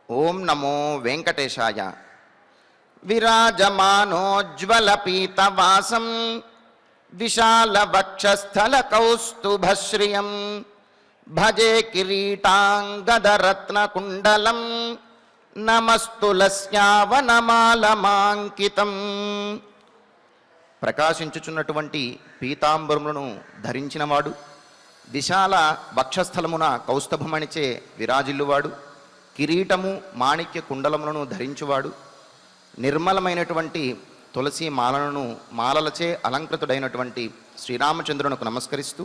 ఓం నమో వెంకటేశాయ. విరాజమానోజ్వలపీతవాసం విశాలవక్షస్థల కౌస్తుభశ్రియం భజే కిరీటాంగదరత్నకుండలం నమస్తులస్యావనమాలమాంకితం. ప్రకాశించుచున్నటువంటి పీతాంబరములను ధరించినవాడు, విశాల వక్షస్థలమున కౌస్తుభమణిచే విరాజిల్లువాడు, కిరీటము మాణిక్య కుండలములను ధరించువాడు, నిర్మలమైనటువంటి తులసి మాలలచే అలంకృతుడైనటువంటి శ్రీరామచంద్రునకు నమస్కరిస్తూ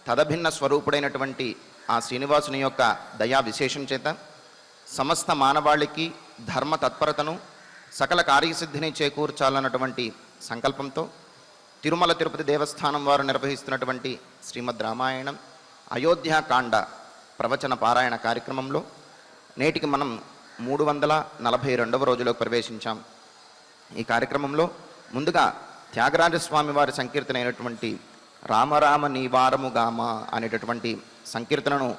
తదభిన్న స్వరూపుడైనటువంటి ఆ శ్రీనివాసుని యొక్క దయా విశేషం చేత సమస్త మానవాళికి ధర్మ తత్పరతను సకల కార్యసిద్ధిని చేకూర్చాలన్నటువంటి సంకల్పంతో తిరుమల తిరుపతి దేవస్థానం వారు నిర్వహిస్తున్నటువంటి శ్రీమద్ రామాయణం అయోధ్యాకాండ ప్రవచన పారాయణ కార్యక్రమంలో నేటికి మనం 342వ రోజులోకి ప్రవేశించాం. ఈ కార్యక్రమంలో ముందుగా త్యాగరాజస్వామి వారి సంకీర్తన అయినటువంటి రామరామ నీవారము గామ అనేటటువంటి సంకీర్తనను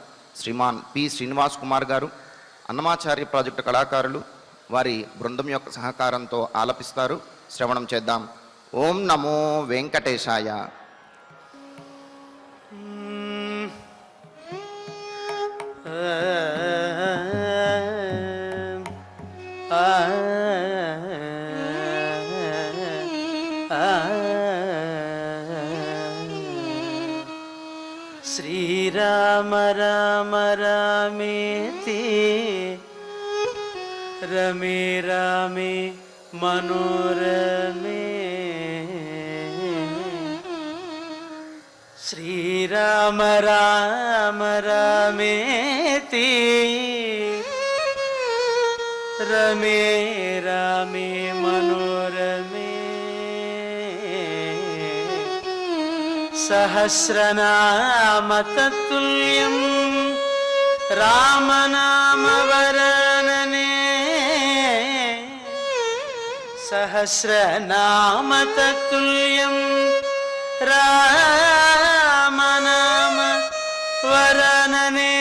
శ్రీమాన్ పి శ్రీనివాస్ కుమార్ గారు, అన్నమాచార్య ప్రాజెక్టు కళాకారులు వారి బృందం యొక్క సహకారంతో ఆలపిస్తారు. శ్రవణం చేద్దాం. ఓం నమో వెంకటేశాయ. శ్రీరామ రామ రామేతి రమే రామే మనోరమే. శ్రీరామ రామ రామేతి రమే రామే మనోరమే. సహస్రనామ తత్తుల్యం రామనామవరణనే. సహస్రనామ తత్తుల్యం రామనామ వరణనే.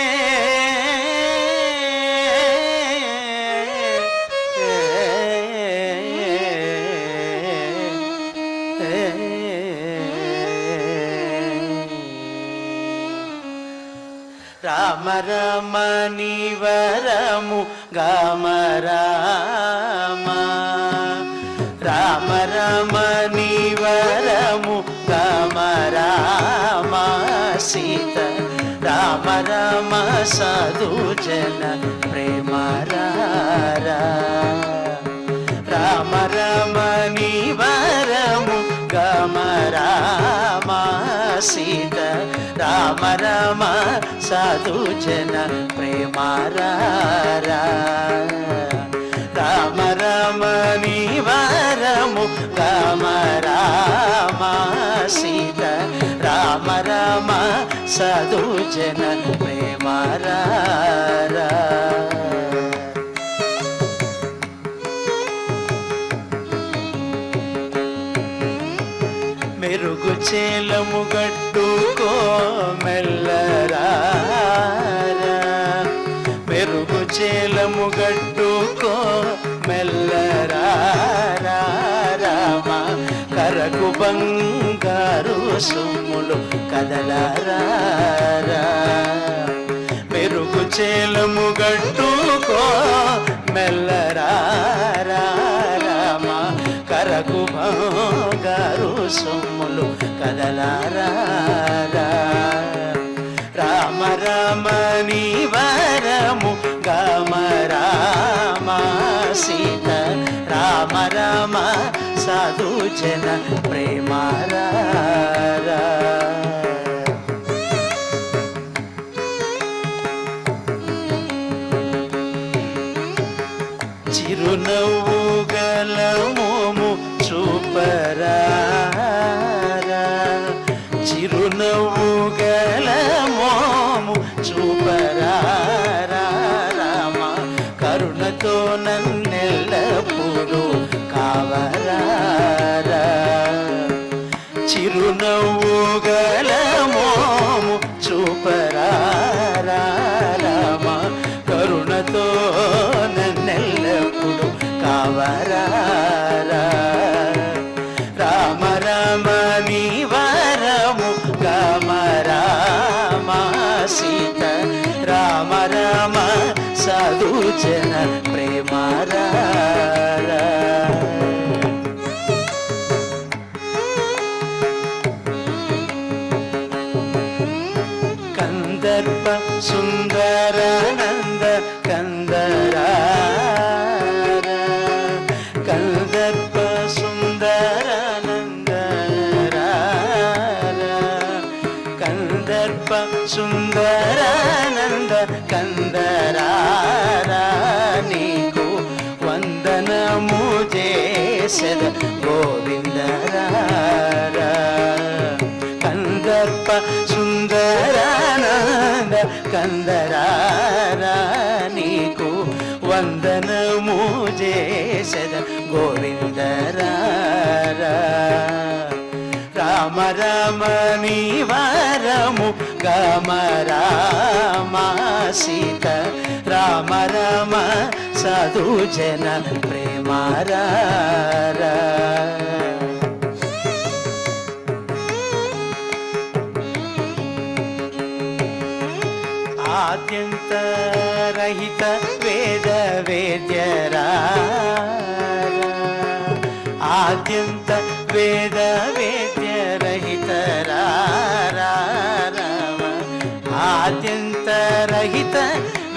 రామ రమ నీవరము గామ రామ. రామ రమ నీవరము గామ రామ. సీత రామ రమ సాధుజన ప్రేమ రారా. రామ రమ నీవరము గామ రామ. సీత రామ రమ సాధుజన ప్రేమ రారా. రామ రమ నీవరము గామ రామ. సీత రామ రమ సాధుజన ప్రేమ రారా. మెరుగు చేలము గట్టుకో మెల్లరారా. మెరుగు చేలము గట్టుకో మెల్లరారా. రామ కరకు బంగారు సొమ్ములు కదలరారా. మెరుగు చేలము గట్టుకో మెల్లరారా. రామ కరకు బంగారు సొమ్ములు కదలరారా. రామ రమ నీవరము గామ రామ. సీత రామ రమ సాధుజన ప్రేమ రారా. చిరునవ్వు గల మోము చూపరారా. చిరునవ్వు గల మోము చూపరారా. రామ కరుణతో నన్నెల్లప్పుడు కావరారా. చిరునవ్వు గల మోము చూపరారా. రామ కరుణతో సాధుజన ప్రేమారా కందర్ప సుందరానంద కందరా కందర్ప సుందరానంద కందర్ప సుందరానంద కందరా నీకు వందనము చేసెద గోవిందరా కందర్ప సుందరానంద కందరా నీకు వందనము చేసెద గోవిందరా రామ రామ నీ వరము గమ రామ సీత రామ రామ సాధుజన ప్రేమారా ఆద్యంతరహిత వేద వేద్యరా ఆద్యంత వేద వేద్యరహితరా ఆద్యంతరహిత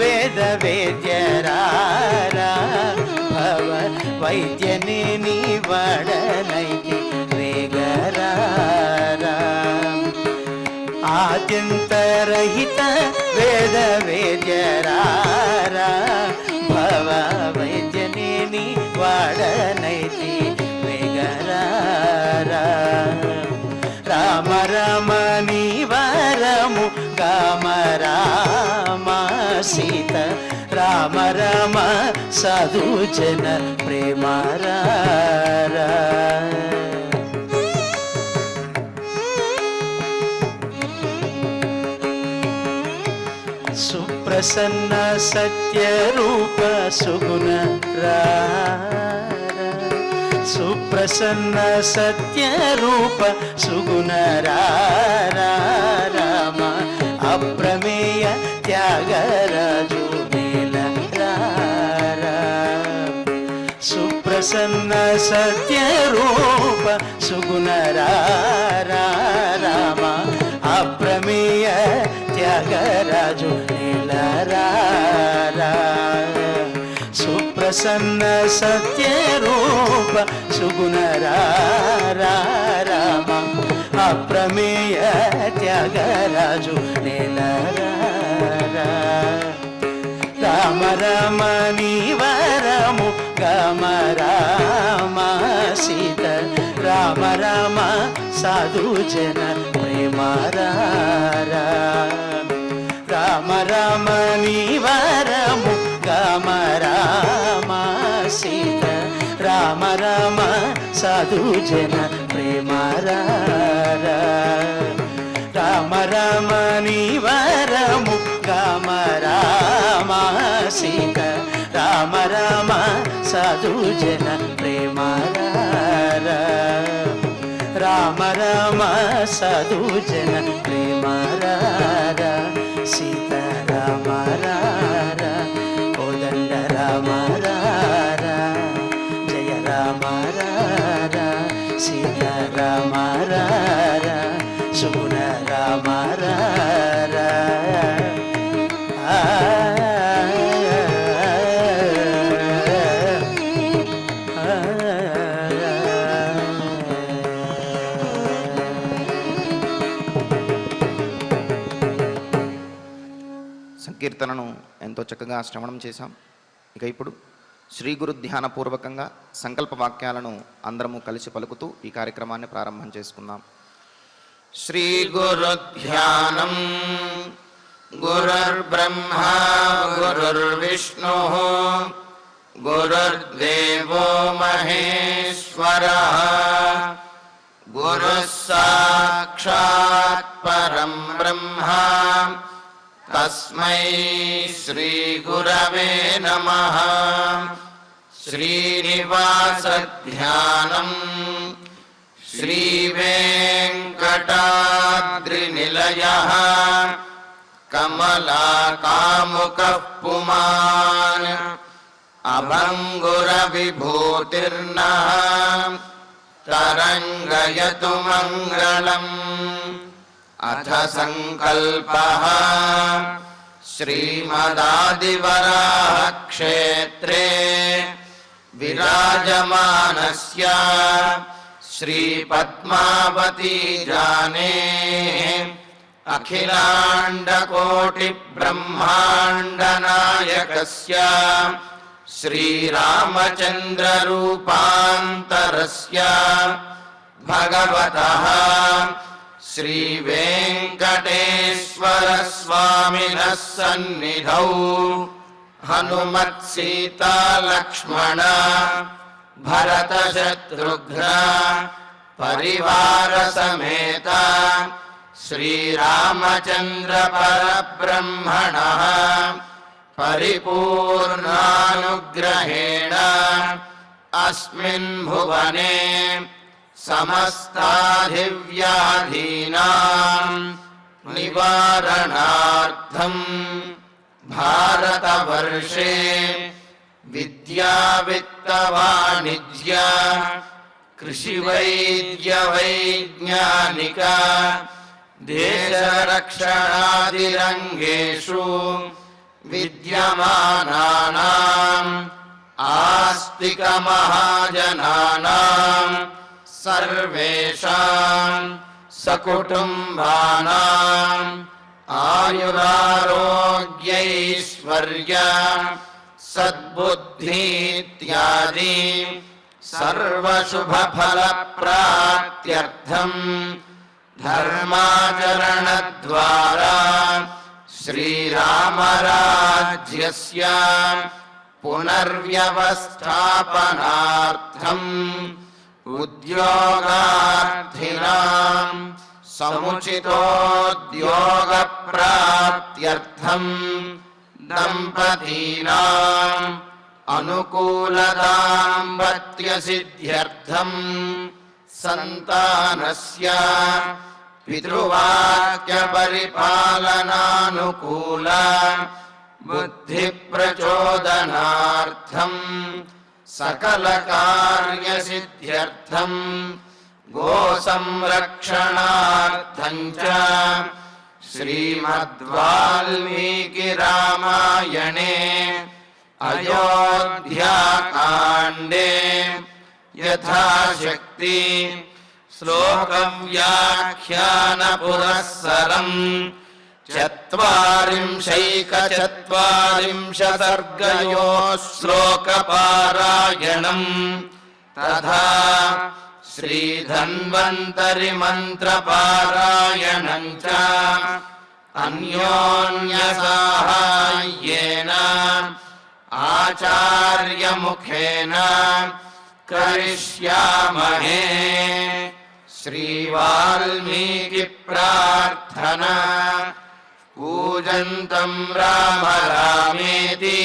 వేద వేద్యరా భవ వైద్యనే నీ వడనైకి వేగరా ఆద్యంతరహిత వేద వేద్యరా భవ వైద్యనే నీ వాడనైతి వేగరా రామ రామ నీ వరము కామ రామ సీత రామ రామ సాధుజన ప్రేమారా సుప్రసన్న సత్య రూప సుగుణ సుప్రసన్న సత్య రూప సుగుణ రామ అప్రమేయ త్యాగరాజు మేల సుప్రసన్న సత్య రూప సుగుణ రామ అప్రమేయ త్యాగరాజు నీలరా సుప్రసన్న సత్య రూప సుగుణ రామ అప్రమేయ త్యాగరాజు నీలరా రామ రామ నీ వరము గమ రామ సీత రామ రామ సాధుజన ప్రేమారా రామ రామ నీ వరము గమ రామ సీత రామ రామ సాధుజన ప్రేమారా రామ రామ నీ వరము గమ రామ సీత రామ రామ సాధుజన ప్రేమారా రామ రామ సాధుజన ప్రేమారా సీత రామ కోదండ రామ జయ రామ సీత రామ సుగుణ రామ సంకీర్తనను ఎంతో చక్కగా శ్రవణం చేశాం. ఇక ఇప్పుడు శ్రీ గురు ధ్యానపూర్వకంగా సంకల్ప వాక్యాలను అందరము కలిసి పలుకుతూ ఈ కార్యక్రమాన్ని ప్రారంభం చేసుకుందాం. శ్రీ గురు ధ్యానం గురుర్బ్రహ్మా గురుర్విష్ణు గురుర్దేవో మహేశ్వరః గురుః సాక్షాత్ పరం బ్రహ్మ తస్మై శ్రీ గురవే నమః. శ్రీనివాస ధ్యానం శ్రీ వెంకటాద్రి నిలయః कमलाकामुकः पुमान् अभङ्गुरविभूतिर्नः तरङ्गयतु मङ्गलम्। अथ सङ्कल्पः श्रीमदादिवराहक्षेत्रे विराजमानस्य श्रीपद्मावतीजानेः अखिलाण्डकोटिब्रह्माण्डनायकस्य श्रीरामचन्द्ररूपान्तरस्य भगवतः श्रीवेङ्कटेश्वरस्वामिनः सन्निधौ हनुमत्सीतालक्ष्मण भरतशत्रुघ्न परिवारसमेत श्रीरामचन्द्र परब्रह्मणः परिपूर्णानुग्रहेण अस्मिन् भुवने समस्ताधिव्याधीनां निवारणार्थं भारतवर्षे विद्यावित्तवाणिज्य कृषिवैद्यवैज्ञानिक देशरक्षणादिरङ्गेषु विद्यमानानाम् आस्तिकमहाजनानां सर्वेषां सकुटुम्बानाम् आयुरारोग्यैश्वर्य सद्बुद्धीत्यादि सर्वशुभफलप्राप्त्यर्थम् धर्माचरणद्वारा श्रीरामराज्यस्य पुनर्व्यवस्थापनार्थम् उद्योगार्थिनां समुचितोद्योगप्राप्त्यर्थम् दम्पतीनाम् अनुकूलदाम्पत्यसिद्ध्यर्थम् सन्तानस्य पितृवाक्यपरिपालनानुकूल बुद्धिप्रचोदनार्थम् सकलकार्यसिद्ध्यर्थम् गोसंरक्षणार्थम् च श्रीमद्वाल्मीकिरामायणे अयोध्याकाण्डे यथाशक्ति श्लोकव्याख्यानपुरःसरम् 40 सर्गयोः श्लोकपारायणम् तथा श्रीधन्वन्तरिमन्त्रपारायणम् च अन्योन्यसाहाय्येन आचार्यमुखेन करिष्यामहे। श्रीवाल्मीकिप्रार्थना। कूजन्तं राम रामेति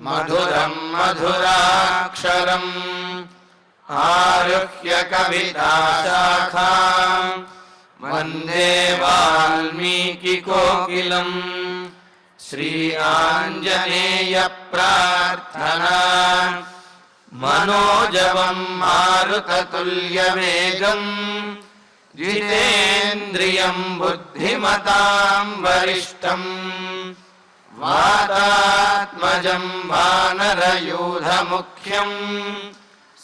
मधुरं मधुराक्षरम् आरुह्य कविताशाखां वन्दे वाल्मीकिकोकिलम्। श्री आञ्जनेयप्रार्थना। मनोजवं मारुततुल्यवेगम् जितेन्द्रियं बुद्धिमतां वरिष्ठम् वातात्मजं वानरयूथमुख्यम्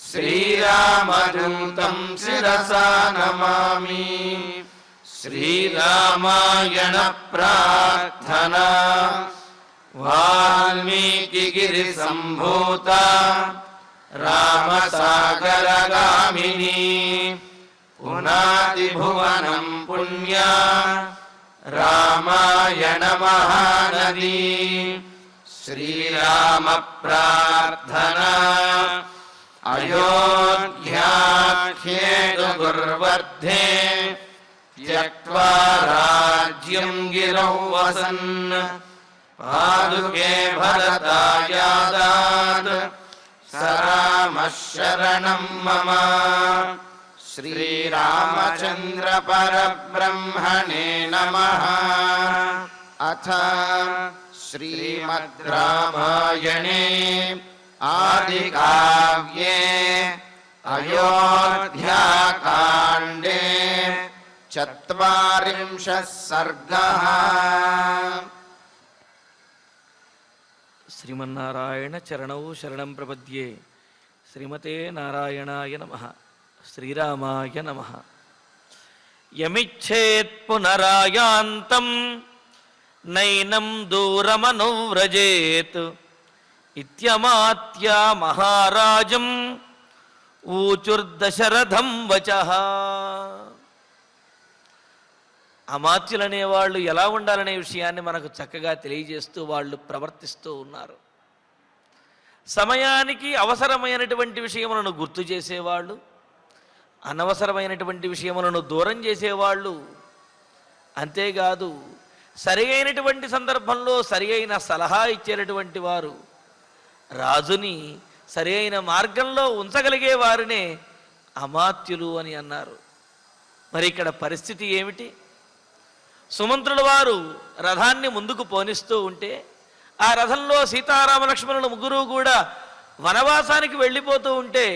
श्रीरामदूतं शिरसा नमामि। श्रीरामायण प्रार्थना। वाल्मीकिगिरिसम्भूता रामसागरगामिनी पुनातिभुवनं पुण्या रामायण महानदी। श्रीराम प्रार्थना। अयोध्याख्येतु गुर्वर्धे त्यक्त्वा राज्यं गिरौ वसन् पादुके भरतायादात् स रामः शरणं मम। श्रीरामचन्द्र परब्रह्मणे नमः। అథ శ్రీమద్ రామాయణే ఆదికావ్యే అయోధ్యాకాండే చత్వారింశః సర్గః. శ్రీమన్నారాయణ చరణౌ శరణం ప్రపద్యే. శ్రీమతే నారాయణాయ నమః. శ్రీరామాయ నమః. యమిచ్ఛేత్ పునరాయాంతం నైనం దూరమనువ్రజేత్ ఇత్యమాత్య మహారాజం ఊచుర్దశరథం వచః. అమాత్యులనే వాళ్ళు ఎలా ఉండాలనే విషయాన్ని మనకు చక్కగా తెలియజేస్తూ వాళ్ళు ప్రవర్తిస్తూ ఉన్నారు. సమయానికి అవసరమైనటువంటి విషయములను గుర్తు చేసేవాళ్ళు, అనవసరమైనటువంటి విషయములను దూరం చేసేవాళ్ళు. అంతేకాదు సరి అయినటువంటి సందర్భంలో సరి అయిన సలహా ఇచ్చేటటువంటి వారు, రాజుని సరి అయిన మార్గంలో ఉంచగలిగే వారినే అమాత్యులు అని అన్నారు. మరి ఇక్కడ పరిస్థితి ఏమిటి? సుమంత్రుల వారు రథాన్ని ముందుకు పోనిస్తూ ఉంటే ఆ రథంలో సీతారామ లక్ష్మణులు ముగ్గురు కూడా వనవాసానికి వెళ్ళిపోతూ ఉంటే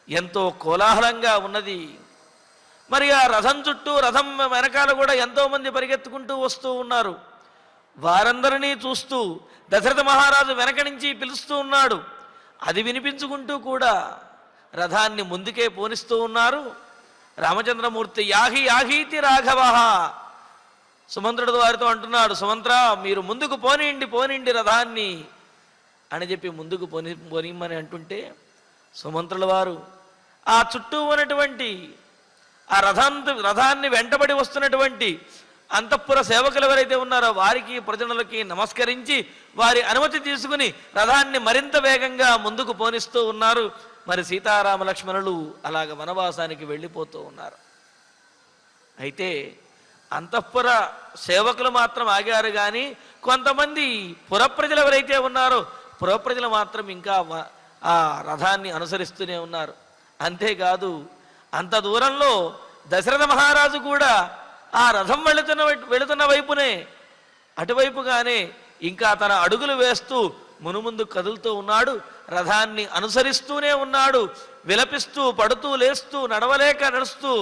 ఎంతో కోలాహలంగా ఉన్నది. మరి ఆ రథం చుట్టూ, రథం వెనకాల కూడా ఎంతోమంది పరిగెత్తుకుంటూ వస్తూ ఉన్నారు. వారందరినీ చూస్తూ దశరథ మహారాజు వెనక నుంచి పిలుస్తూ ఉన్నాడు. అది వినిపించుకుంటూ కూడా రథాన్ని ముందుకే పోనిస్తూ ఉన్నారు. రామచంద్రమూర్తి యాహి యాహీతి రాఘవ, సుమంత్రుడు వారితో అంటున్నాడు, సుమంత్ర మీరు ముందుకు పోనీండి రథాన్ని అని చెప్పి ముందుకు పోనిమ్మని అంటుంటే సుమంత్రుల వారు ఆ చుట్టూ ఉన్నటువంటి ఆ రథాన్ని వెంటబడి వస్తున్నటువంటి అంతఃపుర సేవకులు ఎవరైతే ఉన్నారో వారికి, ప్రజలకి నమస్కరించి వారి అనుమతి తీసుకుని రథాన్ని మరింత వేగంగా ముందుకు పోనిస్తూ ఉన్నారు. మరి సీతారామ లక్ష్మణులు అలాగ వనవాసానికి వెళ్ళిపోతూ ఉన్నారు. అయితే అంతఃపుర సేవకులు మాత్రం ఆగారు, కానీ కొంతమంది పురప్రజలు ఎవరైతే ఉన్నారో పురప్రజలు మాత్రం ఇంకా ఆ రథాన్ని అనుసరిస్తూనే ఉన్నారు. అంతేకాదు అంత దూరంలో దశరథ మహారాజు కూడా ఆ రథం వెళుతున్న వైపునే, అటువైపుగానే ఇంకా తన అడుగులు వేస్తూ మునుముందు కదులుతూ ఉన్నాడు. రథాన్ని అనుసరిస్తూనే ఉన్నాడు. విలపిస్తూ, పడుతూ, లేస్తూ, నడవలేక నడుస్తూ,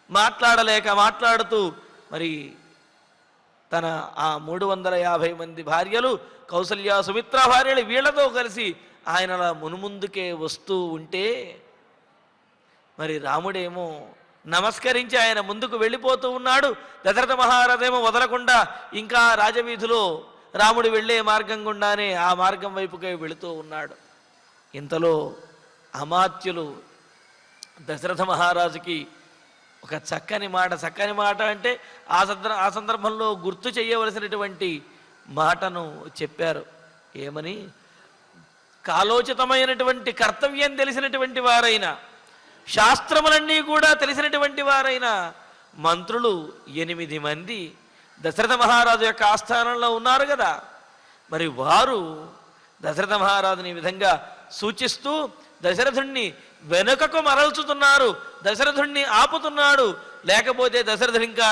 మాట్లాడలేక మాట్లాడుతూ, మరి తన ఆ 350 మంది భార్యలు, కౌసల్య సుమిత్ర భార్యలు, వీళ్లతో కలిసి ఆయన మునుముందుకే వస్తూ ఉంటే మరి రాముడేమో నమస్కరించి ఆయన ముందుకు వెళ్ళిపోతూ ఉన్నాడు. దశరథ మహారాజేమో వదలకుండా ఇంకా రాజవీధిలో రాముడు వెళ్ళే మార్గం గుండానే ఆ మార్గం వైపుకే వెళుతూ ఉన్నాడు. ఇంతలో అమాత్యులు దశరథ మహారాజుకి ఒక చక్కని మాట అంటే ఆ సందర్భంలో గుర్తు చేయవలసినటువంటి మాటను చెప్పారు. ఏమని? కాలోచితమైనటువంటి కర్తవ్యం తెలిసినటువంటి వారైనా, శాస్త్రములన్నీ కూడా తెలిసినటువంటి వారైనా మంత్రులు 8 మంది దశరథ మహారాజు యొక్క ఆస్థానంలో ఉన్నారు కదా. మరి వారు దశరథ మహారాజుని విధంగా సూచిస్తూ దశరథుణ్ణి వెనుకకు మరల్చుతున్నారు, దశరథుణ్ణి ఆపుతున్నాడు. లేకపోతే దశరథుడు ఇంకా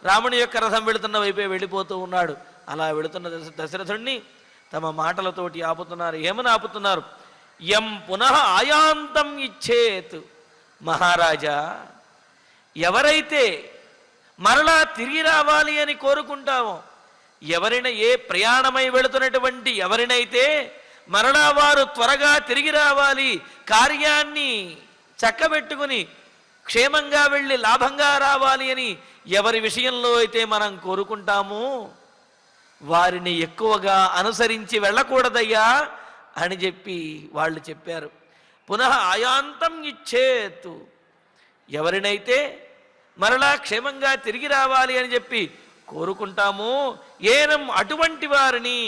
రాముని యొక్క రథం వెళుతున్న వైపే వెళ్ళిపోతూ ఉన్నాడు. అలా వెళుతున్న దశరథుణ్ణి తమ మాటలతోటి ఆపుతున్నారు. ఏమని ఆపుతున్నారు? యం పునః ఆయాంతం ఇచ్చేత్. మహారాజా, ఎవరైతే మరలా తిరిగి రావాలి అని కోరుకుంటామో, ఎవరైనా ఏ ప్రయాణమై వెళుతున్నటువంటి ఎవరినైతే మరలా వారు త్వరగా తిరిగి రావాలి, కార్యాన్ని చక్కబెట్టుకుని క్షేమంగా వెళ్ళి లాభంగా రావాలి అని ఎవరి విషయంలో అయితే మనం కోరుకుంటామో వారిని ఎక్కువగా అనుసరించి వెళ్ళకూడదయ్యా అని చెప్పి వాళ్ళు చెప్పారు. పునః ఆయాంతం ఇచ్చేతు. ఎవరినైతే మరలా క్షేమంగా తిరిగి రావాలి అని చెప్పి కోరుకుంటామో ఏనం అటువంటి వారిని,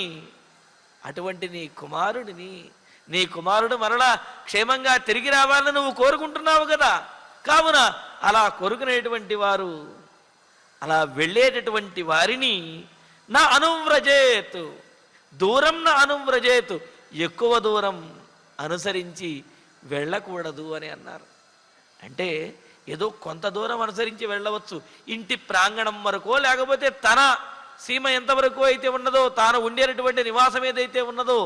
అటువంటి నీ కుమారుడు మరలా క్షేమంగా తిరిగి రావాలని నువ్వు కోరుకుంటున్నావు కదా. కావున అలా కోరుకునేటువంటి వారు, అలా వెళ్ళేటటువంటి వారిని నా అనువ్రజేతు, దూరం నా అనువ్రజేతు, ఎక్కువ దూరం అనుసరించి వెళ్ళకూడదు అని అన్నారు. అంటే ఏదో కొంత దూరం అనుసరించి వెళ్ళవచ్చు, ఇంటి ప్రాంగణం వరకో లేకపోతే తన సీమ ఎంతవరకు అయితే ఉన్నదో, తాను ఉండేటటువంటి నివాసం ఏదైతే ఉన్నదో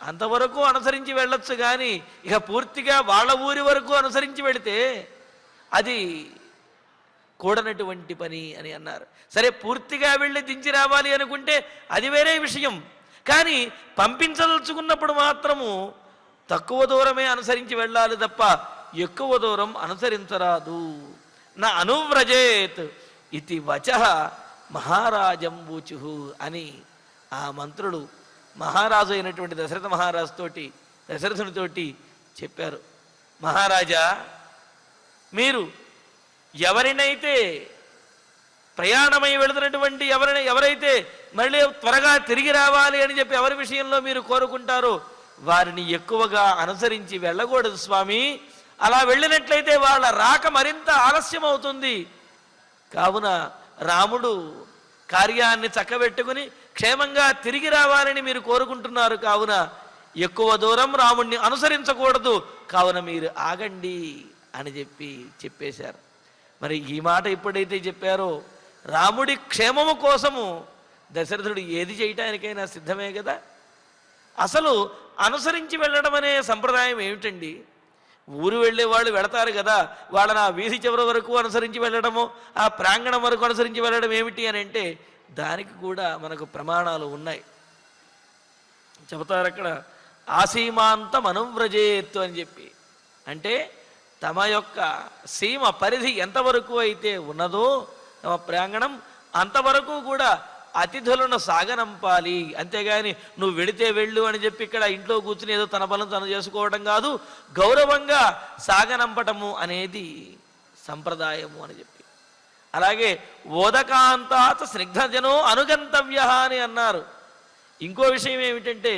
అంతవరకు అనుసరించి వెళ్ళొచ్చు. కానీ ఇక పూర్తిగా వాళ్ళ ఊరి వరకు అనుసరించి వెళితే అది కూడనటువంటి పని అని అన్నారు. సరే, పూర్తిగా వెళ్ళి దించి రావాలి అనుకుంటే అది వేరే విషయం. కానీ పంపించదలుచుకున్నప్పుడు మాత్రము తక్కువ దూరమే అనుసరించి వెళ్ళాలి తప్ప ఎక్కువ దూరం అనుసరించరాదు. నా అనువ్రజేత్ ఇది వచః మహారాజం ఊచుహు అని ఆ మంత్రులు మహారాజు అయినటువంటి దశరథునితోటి చెప్పారు. మహారాజా, మీరు ఎవరినైతే ప్రయాణమై వెళుతున్నటువంటి ఎవరైతే మళ్ళీ త్వరగా తిరిగి రావాలి అని చెప్పి ఎవరి విషయంలో మీరు కోరుకుంటారో వారిని ఎక్కువగా అనుసరించి వెళ్ళకూడదు స్వామి. అలా వెళ్ళినట్లయితే వాళ్ళ రాక మరింత ఆలస్యం అవుతుంది. కావున రాముడు కార్యాన్ని చక్కబెట్టుకుని క్షేమంగా తిరిగి రావాలని మీరు కోరుకుంటున్నారు. కావున ఎక్కువ దూరం రాముణ్ణి అనుసరించకూడదు. కావున మీరు ఆగండి అని చెప్పేశారు. మరి ఈ మాట ఎప్పుడైతే చెప్పారో రాముడి క్షేమము కోసము దశరథుడు ఏది చేయటానికైనా సిద్ధమే కదా. అసలు అనుసరించి వెళ్ళడం అనే సంప్రదాయం ఏమిటండి? ఊరు వెళ్ళే వాళ్ళు వెళతారు కదా, వాళ్ళని ఆ వీధి చివరి వరకు అనుసరించి వెళ్ళడము, ఆ ప్రాంగణం వరకు అనుసరించి వెళ్ళడం ఏమిటి అని అంటే దానికి కూడా మనకు ప్రమాణాలు ఉన్నాయి. చెబుతారు అక్కడ, ఆసీమాంతం అనువ్రజేత్తు అని చెప్పి. అంటే తమ యొక్క సీమ పరిధి ఎంతవరకు అయితే ఉన్నదో తమ ప్రాంగణం అంతవరకు కూడా అతిథులను సాగనంపాలి. అంతేగాని నువ్వు వెళితే వెళ్ళు అని చెప్పి ఇక్కడ ఇంట్లో కూర్చుని ఏదో తన పనులు తను చేసుకోవడం కాదు, గౌరవంగా సాగనంపటము అనేది సంప్రదాయము అని చెప్పి. అలాగే ఓదకాంతాత్ స్నిగ్ధజనో అనుగంతవ్య అని అన్నారు. ఇంకో విషయం ఏమిటంటే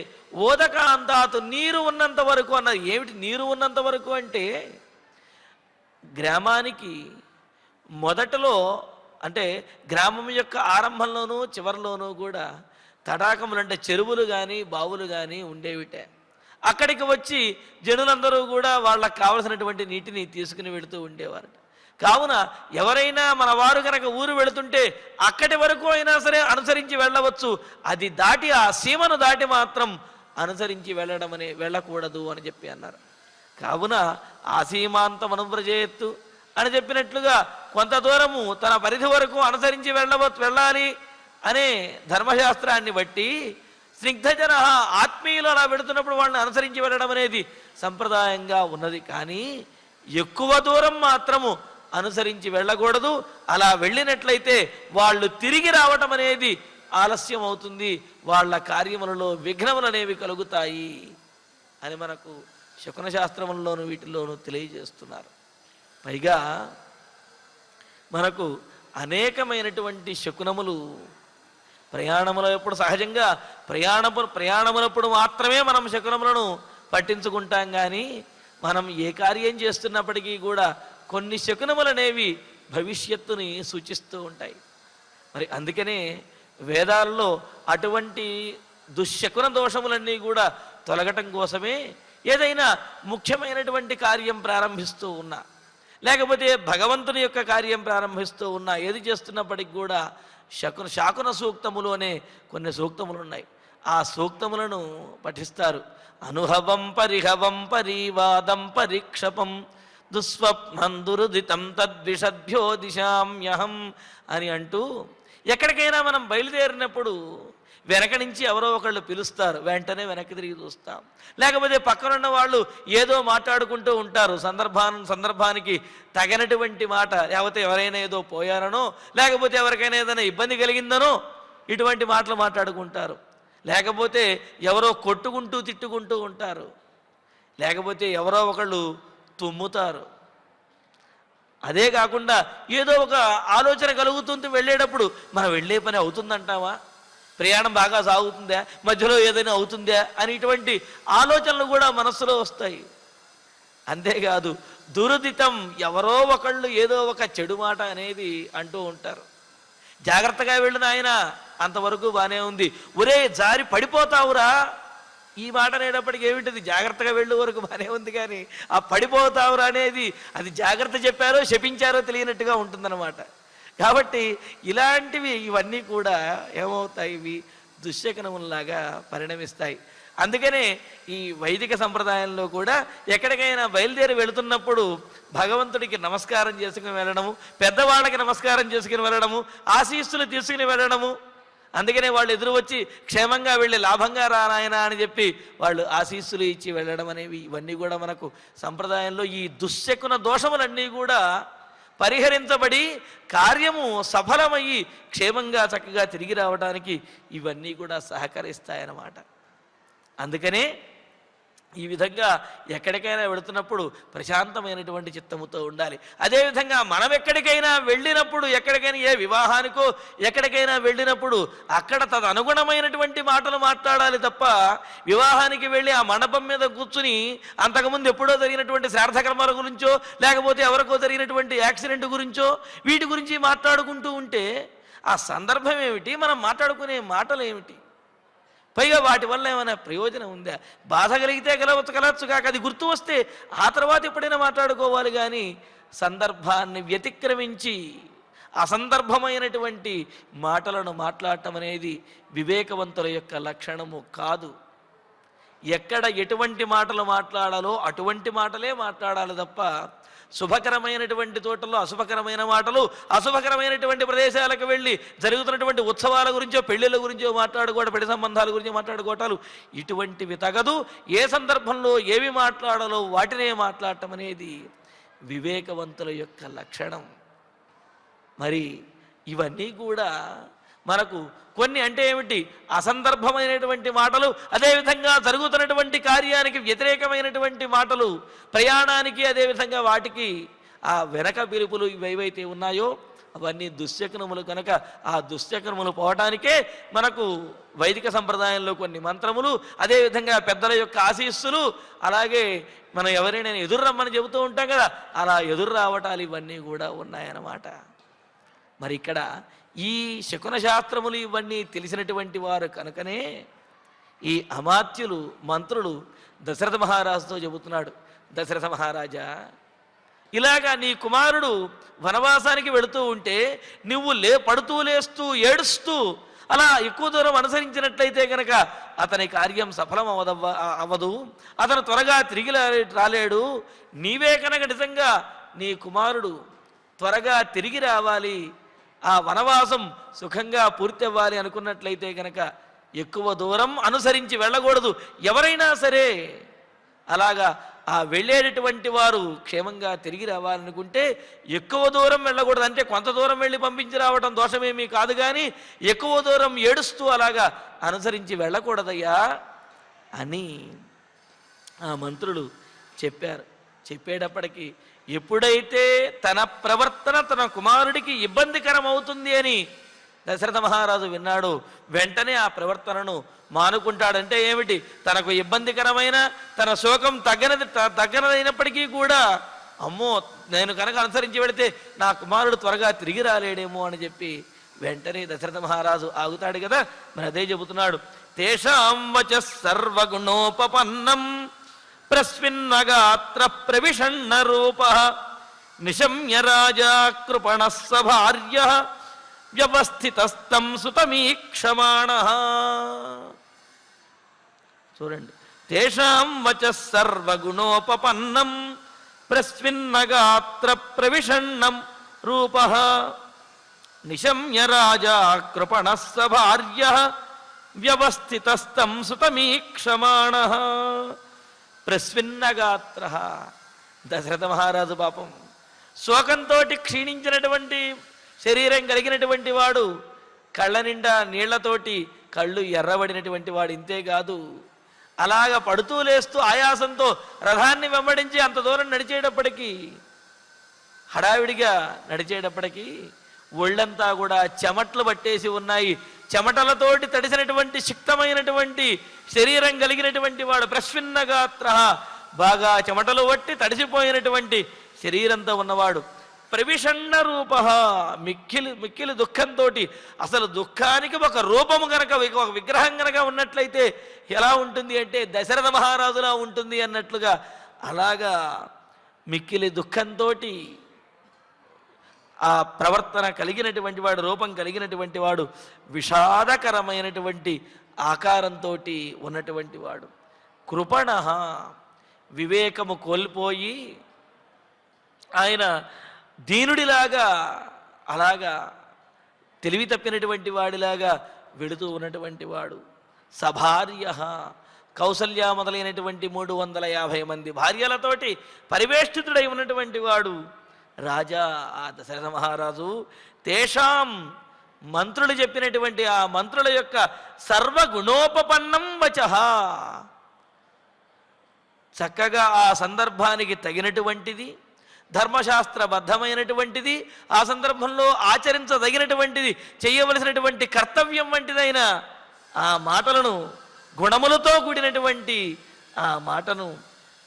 ఓదకాంతాత్ నీరు ఉన్నంత వరకు అన్నారు. ఏమిటి నీరు ఉన్నంత వరకు అంటే గ్రామానికి మొదటలో అంటే గ్రామం యొక్క ఆరంభంలోనూ చివరిలోనూ కూడా తటాకములు అంటే చెరువులు కానీ బావులు కానీ ఉండేవిటే. అక్కడికి వచ్చి జనులందరూ కూడా వాళ్ళకు కావలసినటువంటి నీటిని తీసుకుని వెళుతూ ఉండేవారు. కావున ఎవరైనా మన వారు కనుక ఊరు వెళుతుంటే అక్కడి వరకు అయినా సరే అనుసరించి వెళ్ళవచ్చు. అది దాటి ఆ సీమను దాటి మాత్రం అనుసరించి వెళ్ళకూడదు అని చెప్పి అన్నారు. కావున ఆ సీమాంతం అనువ్రజేత్తు అని చెప్పినట్లుగా కొంత దూరము తన పరిధి వరకు అనుసరించి వెళ్ళాలి అనే ధర్మశాస్త్రాన్ని బట్టి స్నిగ్ధజన ఆత్మీయులు అలా వెళుతున్నప్పుడు వాళ్ళని అనుసరించి వెళ్ళడం అనేది సంప్రదాయంగా ఉన్నది. కానీ ఎక్కువ దూరం మాత్రము అనుసరించి వెళ్ళకూడదు. అలా వెళ్ళినట్లయితే వాళ్ళు తిరిగి రావటం అనేది ఆలస్యం అవుతుంది, వాళ్ళ కార్యములలో విఘ్నములు అనేవి కలుగుతాయి అని మనకు శకున శాస్త్రముల్లోనూ వీటిల్లోనూ తెలియజేస్తున్నారు. పైగా మనకు అనేకమైనటువంటి శకునములు ప్రయాణములో ఎప్పుడు సహజంగా ప్రయాణములప్పుడు మాత్రమే మనం శకునములను పట్టించుకుంటాం. కానీ మనం ఏ కార్యం చేస్తున్నప్పటికీ కూడా కొన్ని శకునములు అనేవి భవిష్యత్తుని సూచిస్తూ ఉంటాయి. మరి అందుకనే వేదాల్లో అటువంటి దుశ్శకున దోషములన్నీ కూడా తొలగటం కోసమే ఏదైనా ముఖ్యమైనటువంటి కార్యం ప్రారంభిస్తూ ఉన్నా, లేకపోతే భగవంతుని యొక్క కార్యం ప్రారంభిస్తూ ఉన్నా, ఏది చేస్తున్నప్పటికి కూడా శాకున సూక్తములు అనే కొన్ని సూక్తములు ఉన్నాయి. ఆ సూక్తములను పఠిస్తారు. అనుహవం పరిహవం పరివాదం పరీక్షపం దుస్వప్నం దురుదితం తద్విషద్భ్యో దిశామ్యహం అని అంటూ ఎక్కడికైనా మనం బయలుదేరినప్పుడు వెనక నుంచి ఎవరో ఒకళ్ళు పిలుస్తారు, వెంటనే వెనక్కి తిరిగి చూస్తాం. లేకపోతే పక్కనున్న వాళ్ళు ఏదో మాట్లాడుకుంటూ ఉంటారు, సందర్భానికి తగినటువంటి మాట, లేకపోతే ఎవరైనా ఏదో పోయారనో, లేకపోతే ఎవరికైనా ఏదైనా ఇబ్బంది కలిగిందనో ఇటువంటి మాటలు మాట్లాడుకుంటారు. లేకపోతే ఎవరో కొట్టుకుంటూ తిట్టుకుంటూ ఉంటారు, లేకపోతే ఎవరో ఒకళ్ళు తుమ్ముతారు. అదే కాకుండా ఏదో ఒక ఆలోచన కలుగుతుంది వెళ్ళేటప్పుడు, మనం వెళ్ళే పని అవుతుందంటావా, ప్రయాణం బాగా సాగుతుందా, మధ్యలో ఏదైనా అవుతుందా అని ఇటువంటి ఆలోచనలు కూడా మనస్సులో వస్తాయి. అంతేకాదు దురుదితం, ఎవరో ఒకళ్ళు ఏదో ఒక చెడు మాట అనేది అంటూ ఉంటారు. జాగ్రత్తగా వెళ్ళిన ఆయన అంతవరకు బాగానే ఉంది, ఒరే జారి పడిపోతావురా ఈ మాట అనేటప్పటికి ఏమిటది, జాగ్రత్తగా వెళ్ళు వరకు బాగానే ఉంది, కానీ ఆ పడిపోతావురా అనేది అది జాగ్రత్త చెప్పారో శపించారో తెలియనట్టుగా ఉంటుందన్నమాట. కాబట్టి ఇలాంటివి ఇవన్నీ కూడా ఏమవుతాయి, ఇవి దుశ్శకనముల్లాగా పరిణమిస్తాయి. అందుకనే ఈ వైదిక సంప్రదాయంలో కూడా ఎక్కడికైనా బయలుదేరి వెళుతున్నప్పుడు భగవంతుడికి నమస్కారం చేసుకుని వెళ్ళడము, పెద్దవాళ్ళకి నమస్కారం చేసుకుని వెళ్ళడము, ఆశీస్సులు తీసుకుని వెళ్ళడము. అందుకనే వాళ్ళు ఎదురు వచ్చి క్షేమంగా వెళ్ళి లాభంగా రానాయన అని చెప్పి వాళ్ళు ఆశీస్సులు ఇచ్చి వెళ్ళడం అనేవి ఇవన్నీ కూడా మనకు సంప్రదాయంలో ఈ దుశ్శకున దోషములన్నీ కూడా పరిహరించబడి కార్యము సఫలమయ్యి క్షేమంగా చక్కగా తిరిగి రావడానికి ఇవన్నీ కూడా సహకరిస్తాయన్నమాట. అందుకనే ఈ విధంగా ఎక్కడికైనా వెళుతున్నప్పుడు ప్రశాంతమైనటువంటి చిత్తముతో ఉండాలి. అదేవిధంగా మనం ఎక్కడికైనా వెళ్ళినప్పుడు, ఎక్కడికైనా ఏ వివాహానికో ఎక్కడికైనా వెళ్ళినప్పుడు అక్కడ తదనుగుణమైనటువంటి మాటలు మాట్లాడాలి తప్ప వివాహానికి వెళ్ళి ఆ మండపం మీద కూర్చుని అంతకుముందు ఎప్పుడో జరిగినటువంటి శ్రాద్ధకర్మాల గురించో లేకపోతే ఎవరికో జరిగినటువంటి యాక్సిడెంట్ గురించో వీటి గురించి మాట్లాడుకుంటూ ఉంటే ఆ సందర్భం ఏమిటి, మనం మాట్లాడుకునే మాటలు ఏమిటి, పైగా వాటి వల్ల ఏమైనా ప్రయోజనం ఉందా? బాధ కలిగితే కలవచ్చు కాక అది గుర్తు వస్తే ఆ తర్వాత ఎప్పుడైనా మాట్లాడుకోవాలి. కానీ సందర్భాన్ని వ్యతిక్రమించి అసందర్భమైనటువంటి మాటలను మాట్లాడటం అనేది వివేకవంతుల యొక్క లక్షణము కాదు. ఎక్కడ ఎటువంటి మాటలు మాట్లాడాలో అటువంటి మాటలే మాట్లాడాలి తప్ప శుభకరమైనటువంటి తోటల్లో అశుభకరమైన మాటలు, అశుభకరమైనటువంటి ప్రదేశాలకు వెళ్ళి జరుగుతున్నటువంటి ఉత్సవాల గురించో పెళ్ళిళ్ళ గురించో మాట్లాడుకోవడం, పెళ్లి సంబంధాల గురించి మాట్లాడుకోవటాలు ఇటువంటివి తగదు. ఏ సందర్భంలో ఏవి మాట్లాడాలో వాటినే మాట్లాడటం అనేది వివేకవంతుల యొక్క లక్షణం. మరి ఇవన్నీ కూడా మనకు కొన్ని అంటే ఏమిటి, అసందర్భమైనటువంటి మాటలు, అదేవిధంగా జరుగుతున్నటువంటి కార్యానికి వ్యతిరేకమైనటువంటి మాటలు, ప్రయాణానికి అదేవిధంగా వాటికి ఆ వెనక పిలుపులు ఇవేవైతే ఉన్నాయో అవన్నీ దుశ్శకునములు కనుక ఆ దుశ్శకునములు పోవటానికే మనకు వైదిక సంప్రదాయంలో కొన్ని మంత్రములు, అదేవిధంగా పెద్దల యొక్క ఆశీస్సులు, అలాగే మనం ఎవరైనా ఎదురు రమ్మని చెబుతూ ఉంటాం కదా, అలా ఎదురు రావటాలు ఇవన్నీ కూడా ఉన్నాయన్నమాట. మరి ఇక్కడ ఈ శకున శాస్త్రములు ఇవన్నీ తెలిసినటువంటి వారు కనుకనే ఈ అమాత్యులు మంత్రులు దశరథ మహారాజుతో చెబుతున్నాడు, దశరథ మహారాజా, ఇలాగా నీ కుమారుడు వనవాసానికి వెళుతూ ఉంటే నువ్వు పడుతూ లేస్తూ ఏడుస్తూ అలా ఎక్కువ దూరం అనుసరించినట్లయితే కనుక అతని కార్యం సఫలం అవ్వదు, అతను త్వరగా తిరిగి రాలేడు. నీవే కనుక నిజంగా నీ కుమారుడు త్వరగా తిరిగి రావాలి, ఆ వనవాసం సుఖంగా పూర్తి అవ్వాలి అనుకున్నట్లయితే కనుక ఎక్కువ దూరం అనుసరించి వెళ్ళకూడదు. ఎవరైనా సరే అలాగా ఆ వెళ్ళేటటువంటి వారు క్షేమంగా తిరిగి రావాలనుకుంటే ఎక్కువ దూరం వెళ్ళకూడదు. అంటే కొంత దూరం వెళ్ళి పంపించి రావడం దోషమేమీ కాదు, కానీ ఎక్కువ దూరం ఏడుస్తూ అలాగా అనుసరించి వెళ్ళకూడదయ్యా అని ఆ మంత్రులు చెప్పారు. చెప్పేటప్పటికీ ఎప్పుడైతే తన ప్రవర్తన తన కుమారుడికి ఇబ్బందికరం అవుతుంది అని దశరథ మహారాజు విన్నాడు, వెంటనే ఆ ప్రవర్తనను మానుకుంటాడంటే ఏమిటి, తనకు ఇబ్బందికరమైన తన శోకం తగ్గనదైనప్పటికీ కూడా అమ్మో నేను కనుక అనుసరించి వెళితే నా కుమారుడు త్వరగా తిరిగి రాలేడేమో అని చెప్పి వెంటనే దశరథ మహారాజు ఆగుతాడు కదా. మరి అదే చెబుతున్నాడు, తేషాం వచ సర్వగుణోపపన్నం ప్రస్విన్నగాత్ర ప్రవిషన్న రూప నిశమ్య రాజా కృపణః సభార్య వ్యవస్థితస్తం సుతమీక్షమాణ. చూడండి, తేషాం వచ సర్వగుణోపపన్నం ప్రస్విన్నగాత్ర ప్రవిషన్నం రూప నిశమ్య రాజా కృపణః సభార్య వ్యవస్థితస్తం సుతమీక్షమాణ. ప్రస్విన్నగాత్ర, దశరథ మహారాజు పాపం శోకంతో క్షీణించినటువంటి శరీరం కలిగినటువంటి వాడు, కళ్ళ నిండా నీళ్లతోటి కళ్ళు ఎర్రబడినటువంటి వాడు. ఇంతేకాదు అలాగ పడుతూ లేస్తూ ఆయాసంతో రథాన్ని వెంబడించి అంత దూరం నడిచేటప్పటికీ, హడావిడిగా నడిచేటప్పటికీ ఒళ్ళంతా కూడా చెమట్లు పట్టేసి ఉన్నాయి. చెమటలతోటి తడిసినటువంటి శక్తమైనటువంటి శరీరం కలిగినటువంటి వాడు. ప్రస్విన్నగాత్ర, బాగా చెమటలు పట్టి తడిసిపోయినటువంటి శరీరంతో ఉన్నవాడు. ప్రవిషన్న రూప, మిక్కిలి దుఃఖంతో, అసలు దుఃఖానికి ఒక రూపము గనక ఒక విగ్రహం గనక ఉన్నట్లయితే ఎలా ఉంటుంది అంటే దశరథ మహారాజులా ఉంటుంది అన్నట్లుగా అలాగా మిక్కిలి దుఃఖంతో ఆ ప్రవర్తన కలిగినటువంటి వాడు, రూపం కలిగినటువంటి వాడు, విషాదకరమైనటువంటి ఆకారంతో ఉన్నటువంటి వాడు. కృపణ, వివేకము కోల్పోయి ఆయన దీనుడిలాగా, అలాగా తెలివి తప్పినటువంటి వాడిలాగా వెళుతూ ఉన్నటువంటి వాడు. సభార్య, కౌసల్య మొదలైనటువంటి 350 మంది భార్యలతోటి పరివేష్టితుడై ఉన్నటువంటి వాడు రాజా ఆ దశరథ మహారాజు. తేషాం, మంత్రులు చెప్పినటువంటి ఆ మంత్రుల యొక్క సర్వగుణోపపన్నం వచః, చక్కగా ఆ సందర్భానికి తగినటువంటిది, ధర్మశాస్త్రబద్ధమైనటువంటిది, ఆ సందర్భంలో ఆచరించదగినటువంటిది, చేయవలసినటువంటి కర్తవ్యం వంటిదైన ఆ మాటలను, గుణములతో కూడినటువంటి ఆ మాటను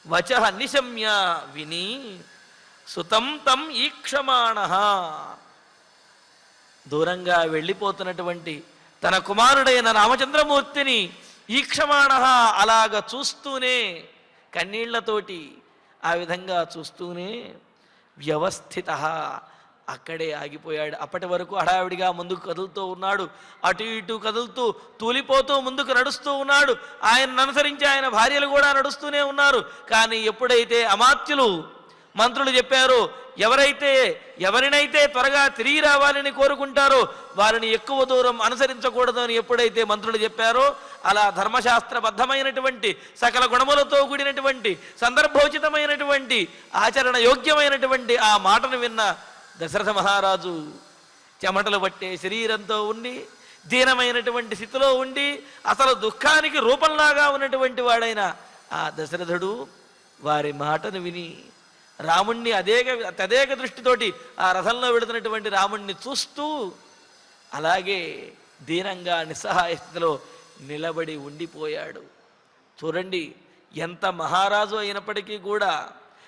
వచః నిశమ్య విని సుతం తం ఈక్షమాణః, దూరంగా వెళ్ళిపోతున్నటువంటి తన కుమారుడైన రామచంద్రమూర్తిని ఈక్షమాణః, అలాగ చూస్తూనే, కన్నీళ్లతోటి ఆ విధంగా చూస్తూనే వ్యవస్థిత, అక్కడే ఆగిపోయాడు. అప్పటి వరకు హడావిడిగా ముందుకు కదులుతూ ఉన్నాడు, అటు ఇటు కదులుతూ తూలిపోతూ ముందుకు నడుస్తూ ఉన్నాడు. ఆయనను అనుసరించి ఆయన భార్యలు కూడా నడుస్తూనే ఉన్నారు. కానీ ఎప్పుడైతే అమాత్యులు, మంత్రులు చెప్పారో, ఎవరినైతే త్వరగా తిరిగి రావాలని కోరుకుంటారో వారిని ఎక్కువ దూరం అనుసరించకూడదు అని ఎప్పుడైతే మంత్రులు చెప్పారో, అలా ధర్మశాస్త్రబద్ధమైనటువంటి సకల గుణములతో కూడినటువంటి సందర్భోచితమైనటువంటి ఆచరణ యోగ్యమైనటువంటి ఆ మాటను విన్న దశరథ మహారాజు చెమటలు పట్టే శరీరంతో ఉండి, దీనమైనటువంటి స్థితిలో ఉండి, అసలు దుఃఖానికి రూపంలాగా ఉన్నటువంటి వాడైన ఆ దశరథుడు వారి మాటను విని రాముణ్ణి తదేక దృష్టితోటి ఆ రథంలో వెళుతున్నటువంటి రాముణ్ణి చూస్తూ అలాగే దీనంగా నిస్సహాయ స్థితిలో నిలబడి ఉండిపోయాడు. చూడండి, ఎంత మహారాజు అయినప్పటికీ కూడా,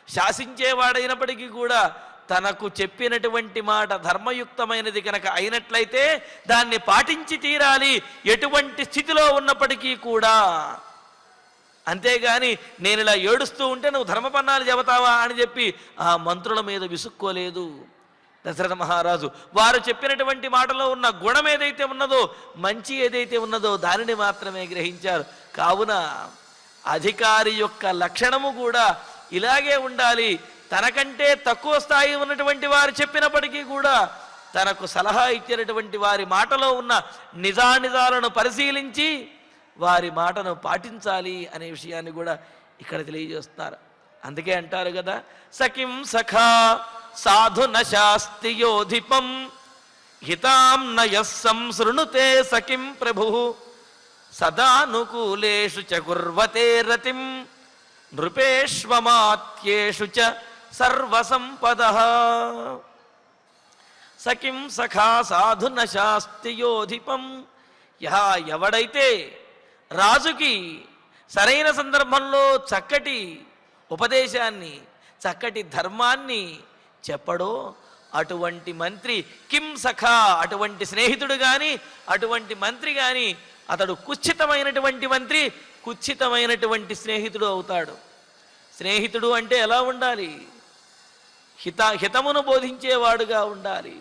శాసించేవాడైనప్పటికీ కూడా, తనకు చెప్పినటువంటి మాట ధర్మయుక్తమైనది కనుక అయినట్లయితే దాన్ని పాటించి తీరాలి, ఎటువంటి స్థితిలో ఉన్నప్పటికీ కూడా. అంతేగాని నేను ఇలా ఏడుస్తూ ఉంటే నువ్వు ధర్మపన్నాలు చెబుతావా అని చెప్పి ఆ మంత్రుల మీద విసుక్కోలేదు దశరథ మహారాజు. వారు చెప్పినటువంటి మాటలో ఉన్న గుణం ఏదైతే ఉన్నదో, మంచి ఏదైతే ఉన్నదో దానిని మాత్రమే గ్రహించారు. కావున అధికారి యొక్క లక్షణము కూడా ఇలాగే ఉండాలి. తనకంటే తక్కువ స్థాయి ఉన్నటువంటి వారు చెప్పినప్పటికీ కూడా తనకు సలహా ఇచ్చినటువంటి వారి మాటలో ఉన్న నిజానిజాలను పరిశీలించి వారి మాటను పాటించాలి అనే విషయాన్ని కూడా ఇక్కడ తెలియజేస్తున్నారు. అందుకే అంటారు కదా, సఖిం సఖా సాధు నశాస్తి యోధిపం హితాం నయః సంశృణుతే సఖిం ప్రభు సదానుకూలేషు చ కుర్వతే రతిం నృపేష్వమాత్యేషు చ సర్వసంపదః. సఖిం సఖా సాధు నశాస్తి యోధిపం, ఎవడైతే రాజుకి సరైన సందర్భంలో చక్కటి ఉపదేశాన్ని, చక్కటి ధర్మాన్ని చెప్పడో అటువంటి మంత్రి కిం సఖా, అటువంటి స్నేహితుడు కానీ, అటువంటి మంత్రి కానీ, అతడు కుత్సితమైనటువంటి మంత్రి, కుత్సితమైనటువంటి స్నేహితుడు అవుతాడు. స్నేహితుడు అంటే ఎలా ఉండాలి? హితమును బోధించేవాడుగా ఉండాలి.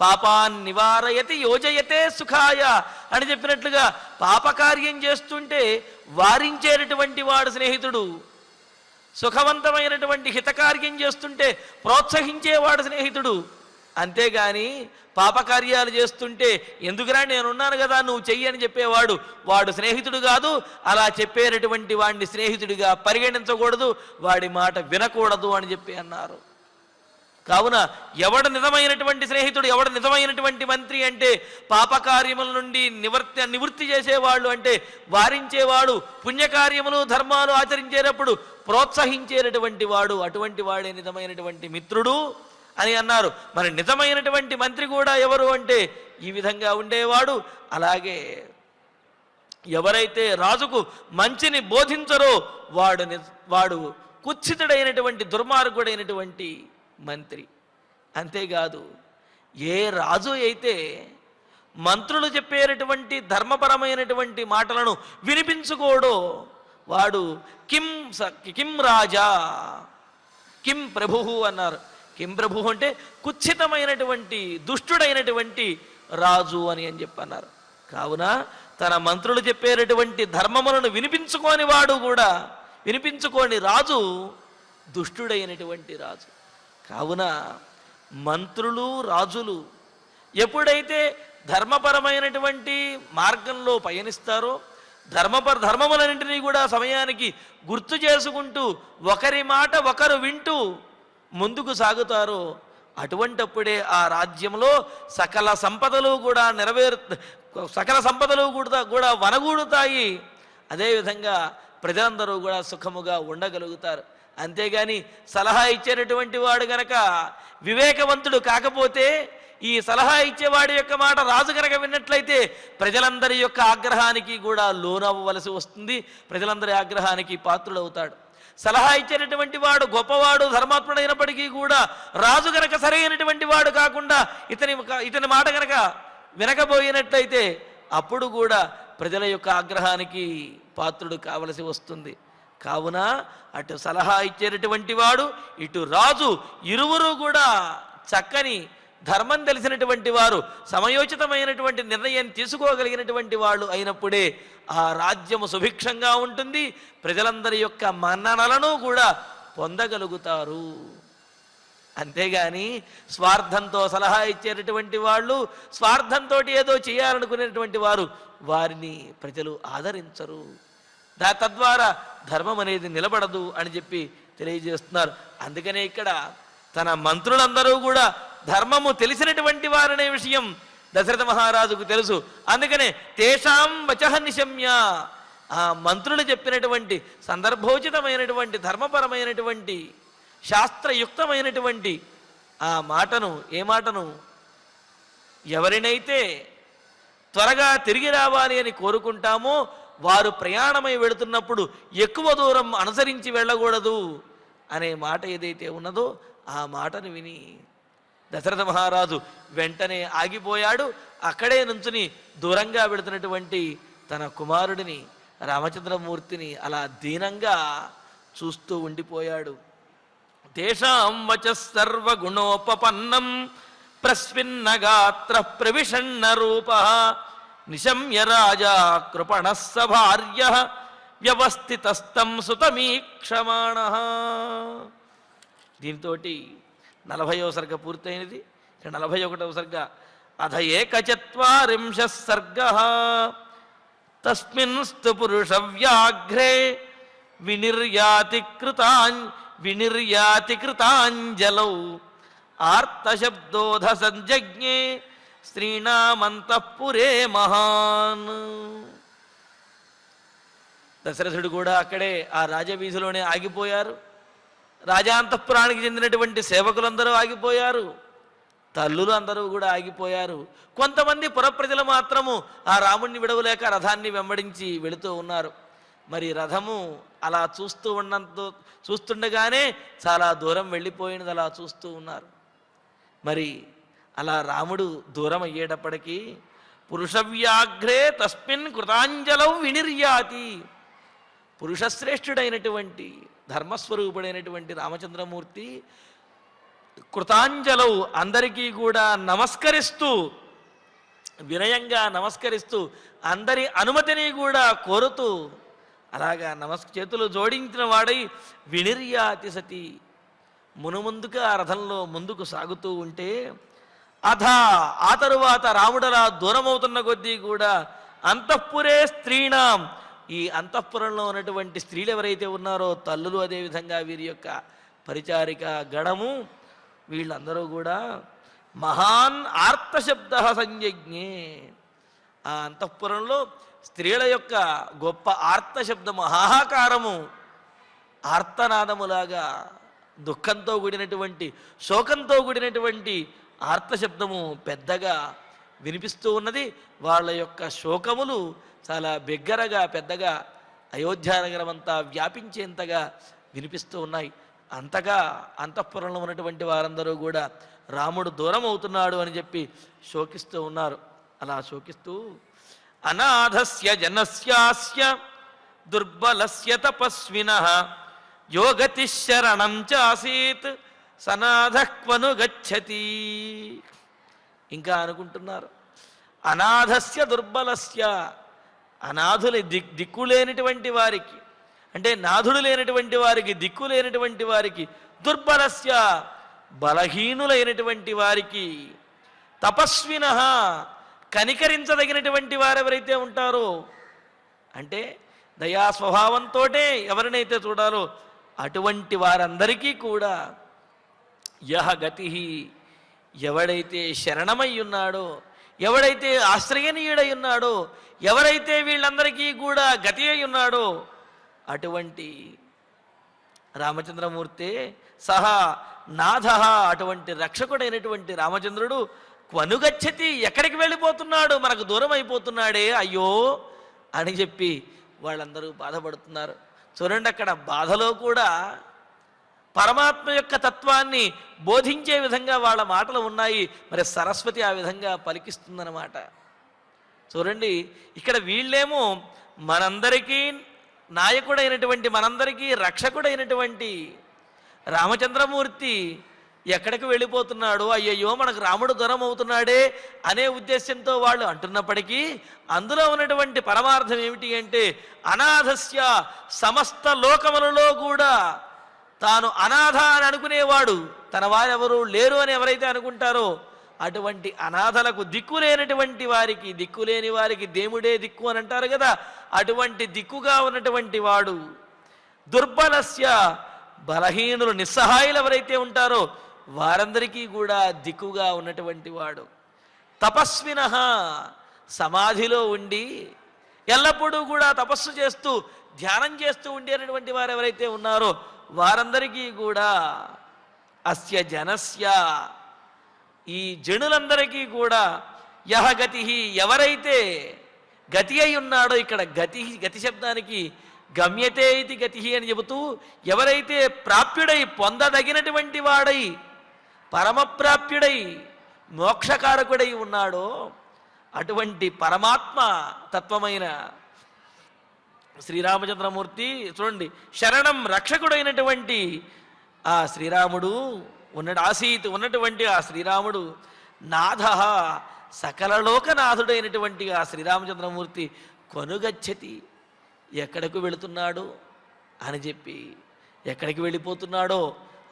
పాపాన్ నివారయతి యోజయతే సుఖాయ అని చెప్పినట్లుగా పాపకార్యం చేస్తుంటే వారించేటటువంటి వాడు స్నేహితుడు, సుఖవంతమైనటువంటి హితకార్యం చేస్తుంటే ప్రోత్సహించేవాడు స్నేహితుడు. అంతేగాని పాపకార్యాలు చేస్తుంటే ఎందుకురా నేనున్నాను కదా నువ్వు చెయ్యి అని చెప్పేవాడు వాడు స్నేహితుడు కాదు. అలా చెప్పేటటువంటి వాడిని స్నేహితుడిగా పరిగణించకూడదు, వాడి మాట వినకూడదు అని చెప్పి అన్నారు. కావున ఎవడు నిజమైనటువంటి స్నేహితుడు, ఎవడు నిజమైనటువంటి మంత్రి అంటే పాపకార్యముల నుండి నివృత్తి చేసేవాళ్ళు, అంటే వారించేవాడు, పుణ్యకార్యములు ధర్మాలు ఆచరించేటప్పుడు ప్రోత్సహించేటటువంటి వాడు, అటువంటి వాడే నిజమైనటువంటి మిత్రుడు అని అన్నారు. మరి నిజమైనటువంటి మంత్రి కూడా ఎవరు అంటే ఈ విధంగా ఉండేవాడు. అలాగే ఎవరైతే రాజుకు మంచిని బోధించరో వాడు కుత్సితుడైనటువంటి దుర్మార్గుడైనటువంటి మంత్రి. అంతేకాదు, ఏ రాజు అయితే మంత్రులు చెప్పేటటువంటి ధర్మపరమైనటువంటి మాటలను వినిపించుకోడో వాడు కిం రాజా కిం ప్రభు అన్నారు. కిం ప్రభు అంటే కుత్సితమైనటువంటి దుష్టుడైనటువంటి రాజు అని చెప్పన్నారు. కావున తన మంత్రులు చెప్పేటటువంటి ధర్మములను వినిపించుకోని రాజు దుష్టుడైనటువంటి రాజు. కావున మంత్రులు రాజులు ఎప్పుడైతే ధర్మపరమైనటువంటి మార్గంలో పయనిస్తారో, ధర్మములన్నింటినీ కూడా సమయానికి గుర్తు చేసుకుంటూ ఒకరి మాట ఒకరు వింటూ ముందుకు సాగుతారో, అటువంటప్పుడే ఆ రాజ్యంలో సకల సంపదలు కూడా వనగూడుతాయి. అదేవిధంగా ప్రజలందరూ కూడా సుఖముగా ఉండగలుగుతారు. అంతేగాని సలహా ఇచ్చేటటువంటి వాడు గనక వివేకవంతుడు కాకపోతే, ఈ సలహా ఇచ్చేవాడి యొక్క మాట రాజు గనక విన్నట్లయితే ప్రజలందరి యొక్క ఆగ్రహానికి కూడా లోనవ్వవలసి వస్తుంది, ప్రజలందరి ఆగ్రహానికి పాత్రుడవుతాడు. సలహా ఇచ్చేటటువంటి వాడు గొప్పవాడు, ధర్మాత్ముడైనప్పటికీ కూడా రాజు గనక సరైనటువంటి వాడు కాకుండా ఇతని మాట గనక వినకపోయినట్లయితే అప్పుడు కూడా ప్రజల యొక్క ఆగ్రహానికి పాత్రుడు కావలసి వస్తుంది. కావున అటు సలహా ఇచ్చేటటువంటి వాడు, ఇటు రాజు, ఇరువురు కూడా చక్కని ధర్మం తెలిసినటువంటి వారు, సమయోచితమైనటువంటి నిర్ణయం తీసుకోగలిగినటువంటి వాళ్ళు అయినప్పుడే ఆ రాజ్యము సుభిక్షంగా ఉంటుంది, ప్రజలందరి యొక్క మన్ననలను కూడా పొందగలుగుతారు. అంతేగాని స్వార్థంతో సలహా ఇచ్చేటటువంటి వాళ్ళు, స్వార్థంతో ఏదో చేయాలనుకునేటువంటి వారు, వారిని ప్రజలు ఆదరించరు. తద్వారా ధర్మం అనేది నిలబడదు అని చెప్పి తెలియజేస్తున్నారు. అందుకనే ఇక్కడ తన మంత్రులందరూ కూడా ధర్మము తెలిసినటువంటి వారనే విషయం దశరథ మహారాజుకు తెలుసు. అందుకనే తేషాం వచః నిశమ్య, ఆ మంత్రులు చెప్పినటువంటి సందర్భోచితమైనటువంటి ధర్మపరమైనటువంటి శాస్త్రయుక్తమైనటువంటి ఆ మాటను, ఏ మాటను, ఎవరినైతే త్వరగా తిరిగి రావాలి అని కోరుకుంటామో వారు ప్రయాణమై వెళుతున్నప్పుడు ఎక్కువ దూరం అనుసరించి వెళ్ళకూడదు అనే మాట ఏదైతే ఉన్నదో ఆ మాటను విని దశరథ మహారాజు వెంటనే ఆగిపోయాడు. అక్కడే నుంచుని దూరంగా వెళుతున్నటువంటి తన కుమారుడిని రామచంద్రమూర్తిని అలా దీనంగా చూస్తూ ఉండిపోయాడు. తేషాం వచః సర్వగుణోపపన్నం ప్రస్విన్నగాత్ర ప్రవిషన్న రూపః నిశమ్య రాజా కృపణః స భార్యః వ్యవస్థితస్తం సుతమీక్షమాణః. దీంతో 40వ సర్గ పూర్తయినది. 41వ సర్గ అధ ఏకచత్వారింశః సర్గః తస్మిన్స్తు పురుష వ్యాఘ్రే వినిర్యాతి కృతాంజలౌ ఆర్తశబ్దోధ సంజజ్ఞే స్త్రీణామంతఃపురే మహాన్. దశరథుడు కూడా అక్కడే ఆ రాజవీధిలోనే ఆగిపోయారు. రాజాంతఃపురానికి చెందినటువంటి సేవకులందరూ ఆగిపోయారు, తల్లులు అందరూ కూడా ఆగిపోయారు. కొంతమంది పురప్రజలు మాత్రము ఆ రాముణ్ణి విడవలేక రథాన్ని వెంబడించి వెళుతూ ఉన్నారు. మరి రథము అలా చూస్తుండగానే చాలా దూరం వెళ్ళిపోయినది అలా చూస్తూ ఉన్నారు. మరి అలా రాముడు దూరం అయ్యేటప్పటికీ పురుషవ్యాఘ్రే తస్మిన్ కృతాంజలౌ వినిర్యాతి, పురుషశ్రేష్ఠుడైనటువంటి ధర్మస్వరూపుడైనటువంటి రామచంద్రమూర్తి కృతాంజలౌ అందరికీ కూడా నమస్కరిస్తూ, వినయంగా నమస్కరిస్తూ, అందరి అనుమతిని కూడా కోరుతూ అలాగా చేతులు జోడించిన వాడై వినిర్యాతి సతి మునుముందుగా ఆ రథంలో ముందుకు సాగుతూ ఉంటే ఆ తరువాత రాముడలా దూరమవుతున్న కొద్దీ కూడా అంతఃపురే స్త్రీణాం, ఈ అంతఃపురంలో ఉన్నటువంటి స్త్రీలు ఎవరైతే ఉన్నారో తల్లులు, అదేవిధంగా వీరి యొక్క పరిచారిక గణము, వీళ్ళందరూ కూడా మహాన్ ఆర్తశబ్ద సంయజ్ఞే, ఆ అంతఃపురంలో స్త్రీల యొక్క గొప్ప ఆర్తశబ్దము, హాహాకారము, ఆర్తనాదములాగా దుఃఖంతో కూడినటువంటి, శోకంతో కూడినటువంటి ఆర్తశబ్దము పెద్దగా వినిపిస్తూ ఉన్నది. వాళ్ళ యొక్క శోకములు చాలా బిగ్గరగా పెద్దగా అయోధ్యానగరం అంతా వ్యాపించేంతగా వినిపిస్తూ ఉన్నాయి. అంతగా అంతఃపురంలో ఉన్నటువంటి వారందరూ కూడా రాముడు దూరం అవుతున్నాడు అని చెప్పి శోకిస్తూ ఉన్నారు. అలా శోకిస్తూ అనాథస్య జనస్యాస్య దుర్బలస్య తపస్వినః యోగతి శరణం చాసీత్ సనాథక్వను గచ్చతి. ఇంకా అనుకుంటున్నారు, అనాథస్య దుర్బలస్య, అనాథులు దిక్కు లేనటువంటి వారికి, అంటే నాథుడు లేనటువంటి వారికి, దిక్కు లేనటువంటి వారికి, దుర్బలస్య బలహీనులైనటువంటి వారికి, తపస్విన కనికరించదగినటువంటి వారెవరైతే ఉంటారో, అంటే దయా స్వభావంతో ఎవరినైతే చూడాలో అటువంటి వారందరికీ కూడా యహ గతి, ఎవడైతే శరణమై ఉన్నాడో, ఎవడైతే ఆశ్రయనీయుడై ఉన్నాడో, ఎవరైతే వీళ్ళందరికీ కూడా గతి అయి ఉన్నాడో అటువంటి రామచంద్రమూర్తే సహా నాథ, అటువంటి రక్షకుడైనటువంటి రామచంద్రుడు క్వనుగచ్చతి, ఎక్కడికి వెళ్ళిపోతున్నాడు, మనకు దూరం అయిపోతున్నాడే అయ్యో అని చెప్పి వాళ్ళందరూ బాధపడుతున్నారు. చూడండి, అక్కడ బాధలో కూడా పరమాత్మ యొక్క తత్వాన్ని బోధించే విధంగా వాళ్ళ మాటలు ఉన్నాయి. మరి సరస్వతి ఆ విధంగా పలికిస్తుందన్నమాట. చూడండి, ఇక్కడ వీళ్ళేమో మనందరికీ నాయకుడైనటువంటి, మనందరికీ రక్షకుడైనటువంటి రామచంద్రమూర్తి ఎక్కడికి వెళ్ళిపోతున్నాడు, అయ్యయ్యో మనకు రాముడు దూరం అవుతున్నాడే అనే ఉద్దేశంతో వాళ్ళు అంటున్నప్పటికీ అందులో ఉన్నటువంటి పరమార్థం ఏమిటి అంటే, అనాథస్య, సమస్త లోకములలో కూడా తాను అనాథ అని అనుకునేవాడు, తన వారెవరు లేరు అని ఎవరైతే అనుకుంటారో అటువంటి అనాథలకు, దిక్కు లేనటువంటి వారికి, దిక్కు లేని వారికి దేవుడే దిక్కు అని అంటారు కదా, అటువంటి దిక్కుగా ఉన్నటువంటి వాడు, దుర్బలస్య బలహీనులు నిస్సహాయులు ఎవరైతే ఉంటారో వారందరికీ కూడా దిక్కుగా ఉన్నటువంటి వాడు, తపస్విన సమాధిలో ఉండి ఎల్లప్పుడూ కూడా తపస్సు చేస్తూ ధ్యానం చేస్తూ ఉండేటటువంటి వారు ఎవరైతే ఉన్నారో వారందరికీ కూడా, అస్య జనస్య, ఈ జనులందరికీ కూడా, యహ గతి, ఎవరైతే గతి అయి ఉన్నాడో, ఇక్కడ గతి, గతి శబ్దానికి గమ్యతే ఇది గతి అని చెబుతూ, ఎవరైతే ప్రాప్యుడై పొందదగినటువంటి వాడై పరమప్రాప్యుడై మోక్షకారకుడై ఉన్నాడో అటువంటి పరమాత్మ తత్వమైన శ్రీరామచంద్రమూర్తి, చూడండి, శరణం రక్షకుడైనటువంటి ఆ శ్రీరాముడు ఉన్నటువంటి ఆ శ్రీరాముడు, నాథ సకల లోకనాథుడైనటువంటి ఆ శ్రీరామచంద్రమూర్తి కొనుగచ్చతి, ఎక్కడికి వెళుతున్నాడు అని చెప్పి, ఎక్కడికి వెళ్ళిపోతున్నాడో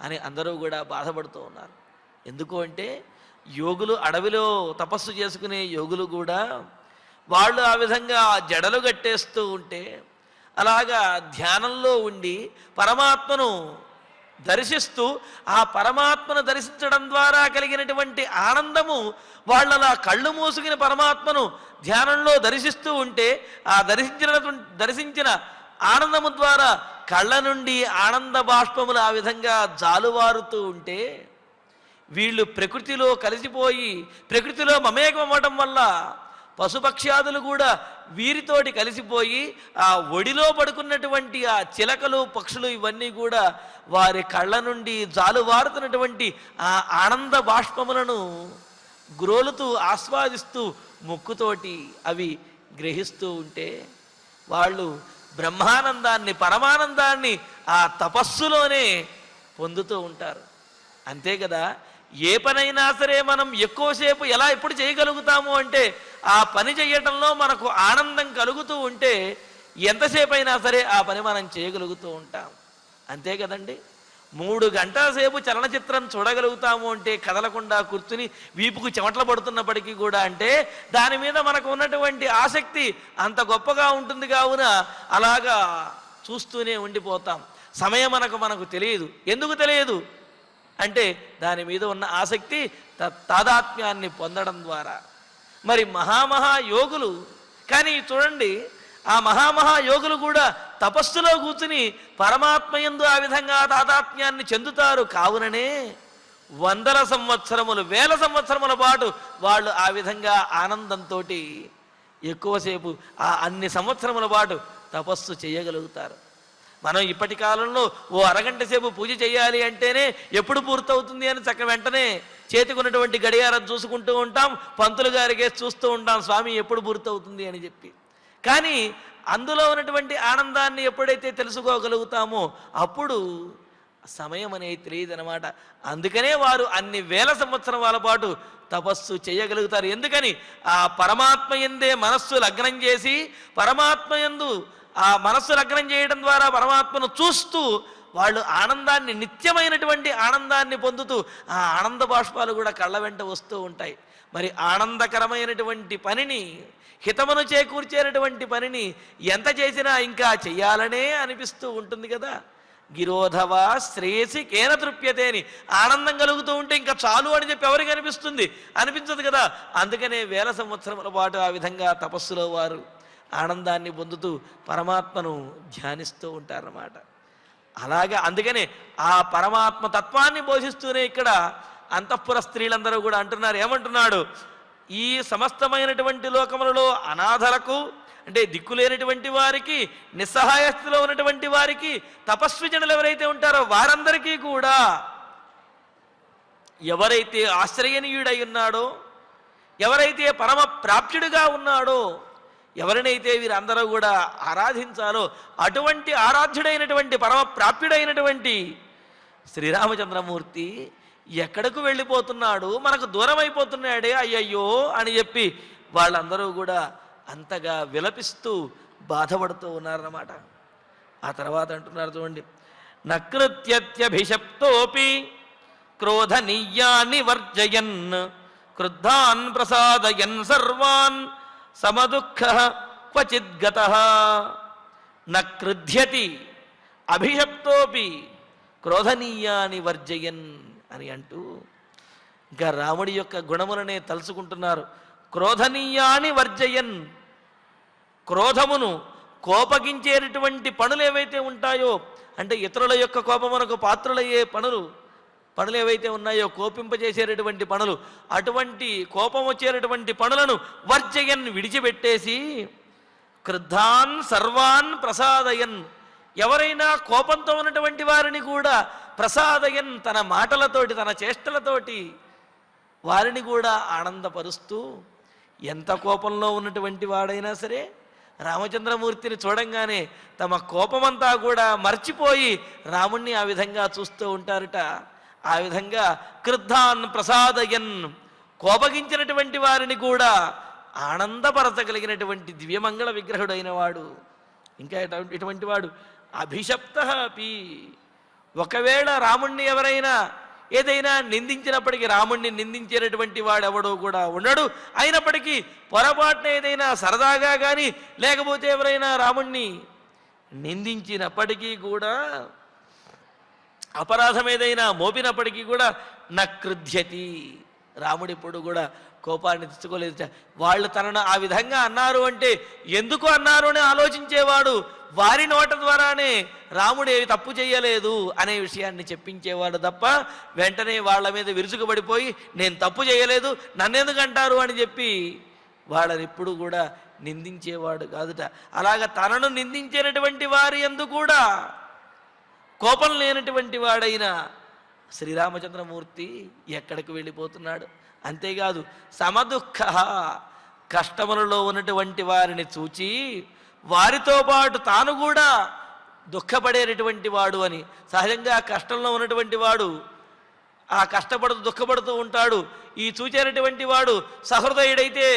అని అందరూ కూడా బాధపడుతూ ఉన్నారు. ఎందుకు అంటే యోగులు, అడవిలో తపస్సు చేసుకునే యోగులు కూడా వాళ్ళు ఆ విధంగా జడలు కట్టేస్తూ ఉంటే, అలాగా ధ్యానంలో ఉండి పరమాత్మను దర్శిస్తూ ఆ పరమాత్మను దర్శించడం ద్వారా కలిగినటువంటి ఆనందము, వాళ్ళలా కళ్ళు మూసుకుని పరమాత్మను ధ్యానంలో దర్శిస్తూ ఉంటే ఆ దర్శించిన ఆనందము ద్వారా కళ్ళ నుండి ఆనంద బాష్పములు ఆ విధంగా జాలువారుతూ ఉంటే, వీళ్ళు ప్రకృతిలో కలిసిపోయి ప్రకృతిలో మమేకమవ్వడం వల్ల పశుపక్ష్యాదులు కూడా వీరితోటి కలిసిపోయి ఆ ఒడిలో పడుకున్నటువంటి ఆ చిలకలు, పక్షులు ఇవన్నీ కూడా వారి కళ్ళ నుండి జాలువారుతున్నటువంటి ఆ ఆనంద బాష్పములను గ్రోలుతూ ఆస్వాదిస్తూ ముక్కుతోటి అవి గ్రహిస్తూ ఉంటే వాళ్ళు బ్రహ్మానందాన్ని, పరమానందాన్ని ఆ తపస్సులోనే పొందుతూ ఉంటారు. అంతే కదా, ఏ పనైనా సరే మనం ఎక్కువసేపు ఎప్పుడు చేయగలుగుతాము అంటే ఆ పని చేయటంలో మనకు ఆనందం కలుగుతూ ఉంటే ఎంతసేపు అయినా సరే ఆ పని మనం చేయగలుగుతూ ఉంటాం. అంతే కదండి, 3 గంటల సేపు చలనచిత్రం చూడగలుగుతాము అంటే కదలకుండా కూర్చుని వీపుకు చెమటలు పడుతున్నప్పటికీ కూడా, అంటే దాని మీద మనకు ఉన్నటువంటి ఆసక్తి అంత గొప్పగా ఉంటుంది. కావున అలాగా చూస్తూనే ఉండిపోతాం. సమయం మనకు తెలియదు. ఎందుకు తెలియదు అంటే దాని మీద ఉన్న ఆసక్తి, తాదాత్మ్యాన్ని పొందడం ద్వారా. మరి మహాయోగులు కానీ చూడండి, ఆ మహాయోగులు కూడా తపస్సులో కూర్చుని పరమాత్మయందు ఆ విధంగా తాదాత్మ్యాన్ని చెందుతారు. కావుననే 100 సంవత్సరములు, 1000 సంవత్సరముల పాటు వాళ్ళు ఆ విధంగా ఆనందంతో ఎక్కువసేపు అన్ని సంవత్సరముల పాటు తపస్సు చేయగలుగుతారు. మనం ఇప్పటి కాలంలో ఓ అరగంట సేపు పూజ చేయాలి అంటేనే ఎప్పుడు పూర్తవుతుంది అని వెంటనే చేతికున్నటువంటి గడియారం చూసుకుంటూ ఉంటాం, పంతులు గారికి చూస్తూ ఉంటాం, స్వామి ఎప్పుడు పూర్తవుతుంది అని చెప్పి. కానీ అందులో ఉన్నటువంటి ఆనందాన్ని ఎప్పుడైతే తెలుసుకోగలుగుతామో అప్పుడు సమయం అనేది తెలియదు అనమాట. అందుకనే వారు అన్ని వేల సంవత్సరాల పాటు తపస్సు చేయగలుగుతారు. ఎందుకని? ఆ పరమాత్మ యందే మనస్సు లగ్నం చేసి, పరమాత్మ యందు ఆ మనస్సు లగ్నం చేయడం ద్వారా పరమాత్మను చూస్తూ వాళ్ళు ఆనందాన్ని, నిత్యమైనటువంటి ఆనందాన్ని పొందుతూ ఆ ఆనంద బాష్పాలు కూడా కళ్ళ వెంట వస్తూ ఉంటాయి. మరి ఆనందకరమైనటువంటి పనిని, హితమును చేకూర్చేటటువంటి పనిని ఎంత చేసినా ఇంకా చెయ్యాలనే అనిపిస్తూ ఉంటుంది కదా. గిరోధవా శ్రేయసి కేన తృప్యతే అని ఆనందం కలుగుతూ ఉంటే ఇంకా చాలు అని చెప్పి ఎవరికి అనిపిస్తుంది? అనిపించదు కదా. అందుకనే వేల సంవత్సరముల పాటు ఆ విధంగా తపస్సులో వారు ఆనందాన్ని పొందుతూ పరమాత్మను ధ్యానిస్తూ ఉంటారన్నమాట. అలాగే అందుకనే ఆ పరమాత్మ తత్వాన్ని బోధిస్తూనే ఇక్కడ అంతఃపుర స్త్రీలందరూ కూడా అంటున్నారు. ఏమంటున్నాడు? ఈ సమస్తమైనటువంటి లోకములలో అనాథలకు, అంటే దిక్కులేనటువంటి వారికి, నిస్సహాయ స్థితిలో ఉన్నటువంటి వారికి, తపస్విజనులు ఎవరైతే ఉంటారో వారందరికీ కూడా ఎవరైతే ఆశ్రయనీయుడై ఉన్నాడో, ఎవరైతే పరమ ప్రాప్యుడిగా ఉన్నాడో, ఎవరినైతే వీరందరూ కూడా ఆరాధించాలో అటువంటి ఆరాధ్యుడైనటువంటి పరమ ప్రాప్యుడైనటువంటి శ్రీరామచంద్రమూర్తి ఎక్కడకు వెళ్ళిపోతున్నాడు, మనకు దూరం అయిపోతున్నాడే అయ్యయ్యో అని చెప్పి వాళ్ళందరూ కూడా అంతగా విలపిస్తూ బాధపడుతూ ఉన్నారన్నమాట. ఆ తర్వాత అంటున్నారు చూడండి, నకృత్యత్యభిషప్తోపి క్రోధనీయాన్ని వర్జయన్ క్రుద్ధాన్ ప్రసాదయన్ సర్వాన్ సమదుఃఖ క్వచిద్గతః నకృధ్యతి అభిషప్తోపి క్రోధనీయాన్ని వర్జయన్ అని అంటూ ఇంకా రాముడి యొక్క గుణములనే తలుచుకుంటున్నారు. క్రోధనీయాన్ని వర్జయన్, క్రోధమును కోపగించేటటువంటి పనులు ఏవైతే ఉంటాయో, అంటే ఇతరుల యొక్క కోపమునకు పాత్రులయ్యే పనులు ఏవైతే ఉన్నాయో, కోపింపజేసేటటువంటి పనులు, అటువంటి కోపం వచ్చేటటువంటి పనులను వర్జయన్ విడిచిపెట్టేసి, క్రుద్ధాన్ సర్వాన్ ప్రసాదయన్, ఎవరైనా కోపంతో ఉన్నటువంటి వారిని కూడా ప్రసాదయన్, తన మాటలతోటి తన చేష్టలతోటి వారిని కూడా ఆనందపరుస్తూ, ఎంత కోపంలో ఉన్నటువంటి వాడైనా సరే రామచంద్రమూర్తిని చూడంగానే తమ కోపమంతా కూడా మర్చిపోయి రాముణ్ణి ఆ విధంగా చూస్తూ ఉంటారట. ఆ విధంగా క్రుద్ధాన్ ప్రసాదయన్, కోపగించినటువంటి వారిని కూడా ఆనందపరచగలిగినటువంటి దివ్యమంగళ విగ్రహుడైన వాడు. ఇంకా ఇటువంటి వాడు అభిషప్త అపి, ఒకవేళ రాముణ్ణి ఎవరైనా ఏదైనా నిందించినప్పటికీ రాముణ్ణి నిందించేటటువంటి వాడెవడో కూడా ఉండడు. అయినప్పటికీ పొరపాటున ఏదైనా సరదాగా కానీ లేకపోతే ఎవరైనా రాముణ్ణి నిందించినప్పటికీ కూడా, అపరాధం ఏదైనా మోపినప్పటికీ కూడా నకృధ్యతి, రాముడు ఇప్పుడు కూడా కోపాన్ని తెచ్చుకోలేదు. వాళ్ళు తనను ఆ విధంగా అన్నారు అంటే ఎందుకు అన్నారు అని ఆలోచించేవాడు. వారి నోట ద్వారానే రాముడు ఏవి తప్పు చేయలేదు అనే విషయాన్ని చెప్పించేవాడు తప్ప వెంటనే వాళ్ళ మీద విరుచుకుపడిపోయి నేను తప్పు చేయలేదు నన్నెందుకు అంటారు అని చెప్పి వాళ్ళని ఎప్పుడు కూడా నిందించేవాడు కాదుట. అలాగ తనను నిందించేటటువంటి వారి యందు కూడా కోపం లేనటువంటి వాడైన శ్రీరామచంద్రమూర్తి ఎక్కడికి వెళ్ళిపోతున్నాడు. అంతేకాదు సమదుఃఖ, కష్టములలో ఉన్నటువంటి వారిని చూచి వారితో పాటు తాను కూడా దుఃఖపడేటటువంటి వాడు అని. సహజంగా కష్టంలో ఉన్నటువంటి వాడు ఆ కష్టపడుతూ దుఃఖపడుతూ ఉంటాడు. ఈ చూచేటటువంటి వాడు సహృదయుడైతే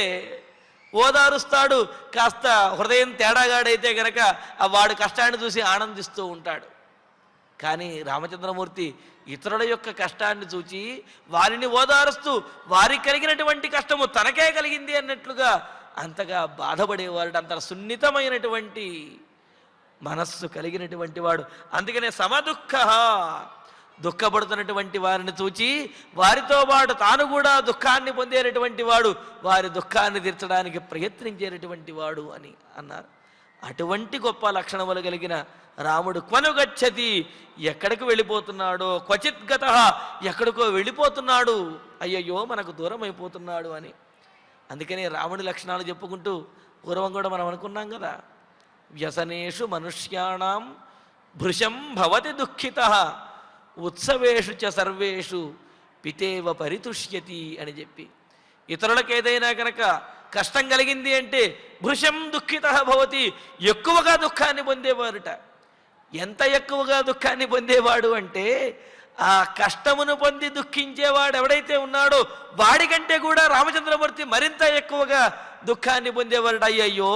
ఓదారుస్తాడు, కాస్త హృదయం తేడాగాడైతే గనక ఆ వాడు కష్టాన్ని చూసి ఆనందిస్తూ ఉంటాడు. కానీ రామచంద్రమూర్తి ఇతరుల యొక్క కష్టాన్ని చూచి వారిని ఓదారుస్తూ వారికి కలిగినటువంటి కష్టము తనకే కలిగింది అన్నట్లుగా అంతగా బాధపడేవాడు. అంత సున్నితమైనటువంటి మనస్సు కలిగినటువంటి వాడు. అందుకనే సమదుఃఖ, దుఃఖపడుతున్నటువంటి వారిని చూచి వారితో పాటు తాను కూడా దుఃఖాన్ని పొందేటటువంటి వాడు, వారి దుఃఖాన్ని తీర్చడానికి ప్రయత్నించేటటువంటి వాడు అని అన్నారు. అటువంటి గొప్ప లక్షణములు కలిగిన రాముడు క్వనుగచ్చతి, ఎక్కడికి వెళ్ళిపోతున్నాడో, క్వచిత్ గత, ఎక్కడికో వెళ్ళిపోతున్నాడు, అయ్యయ్యో మనకు దూరం అయిపోతున్నాడు అని. అందుకనే రాముడి లక్షణాలు చెప్పుకుంటూ పూర్వం కూడా మనం అనుకున్నాం కదా, వ్యసనేషు మనుష్యాణం భృశం భవతి దుఃఖిత ఉత్సవేషు చ సర్వేషు పితేవ పరితుష్యతి అని చెప్పి. ఇతరులకు ఏదైనా కనుక కష్టం కలిగింది అంటే భృశం దుఃఖిత భవతి, ఎక్కువగా దుఃఖాన్ని పొందేవారుట. ఎంత ఎక్కువగా దుఃఖాన్ని పొందేవాడు అంటే ఆ కష్టమును పొంది దుఃఖించేవాడు ఎవడైతే ఉన్నాడో వాడికంటే కూడా రామచంద్రమూర్తి మరింత ఎక్కువగా దుఃఖాన్ని పొందేవాడు. అయ్యయ్యో,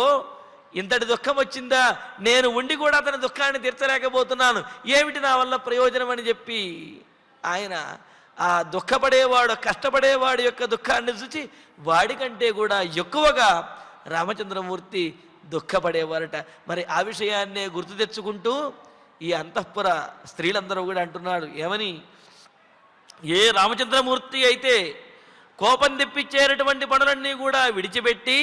ఇంతటి దుఃఖం వచ్చిందా, నేను ఉండి కూడా అతని దుఃఖాన్ని తీర్చలేకపోతున్నాను, ఏమిటి నా వల్ల ప్రయోజనం అని చెప్పి ఆయన ఆ దుఃఖపడేవాడు, కష్టపడేవాడు యొక్క దుఃఖాన్ని చూసి వాడికంటే కూడా ఎక్కువగా రామచంద్రమూర్తి దుఃఖపడేవారట. మరి ఆ విషయాన్నే గుర్తు తెచ్చుకుంటూ ఈ అంతఃపుర స్త్రీలందరూ కూడా అంటున్నాడు ఏమని, ఏ రామచంద్రమూర్తి అయితే కోపం తెప్పించేటటువంటి పనులన్నీ కూడా విడిచిపెట్టి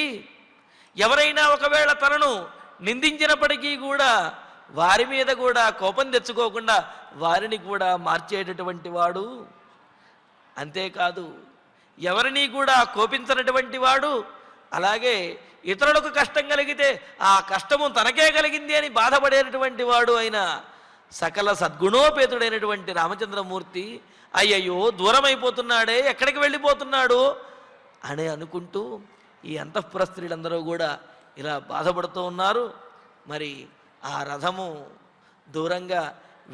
ఎవరైనా ఒకవేళ తనను నిందించినప్పటికీ కూడా వారి మీద కూడా కోపం తెచ్చుకోకుండా వారిని కూడా మార్చేటటువంటి వాడు, అంతేకాదు ఎవరిని కూడా కోపించనటువంటి వాడు, అలాగే ఇతరులకు కష్టం కలిగితే ఆ కష్టము తనకే కలిగింది అని బాధపడేటటువంటి వాడు అయిన సకల సద్గుణోపేతుడైనటువంటి రామచంద్రమూర్తి అయ్యయ్యో దూరమైపోతున్నాడే, ఎక్కడికి వెళ్ళిపోతున్నాడు అని అనుకుంటూ ఈ అంతఃపుర స్త్రీలందరూ కూడా ఇలా బాధపడుతూ ఉన్నారు. మరి ఆ రథము దూరంగా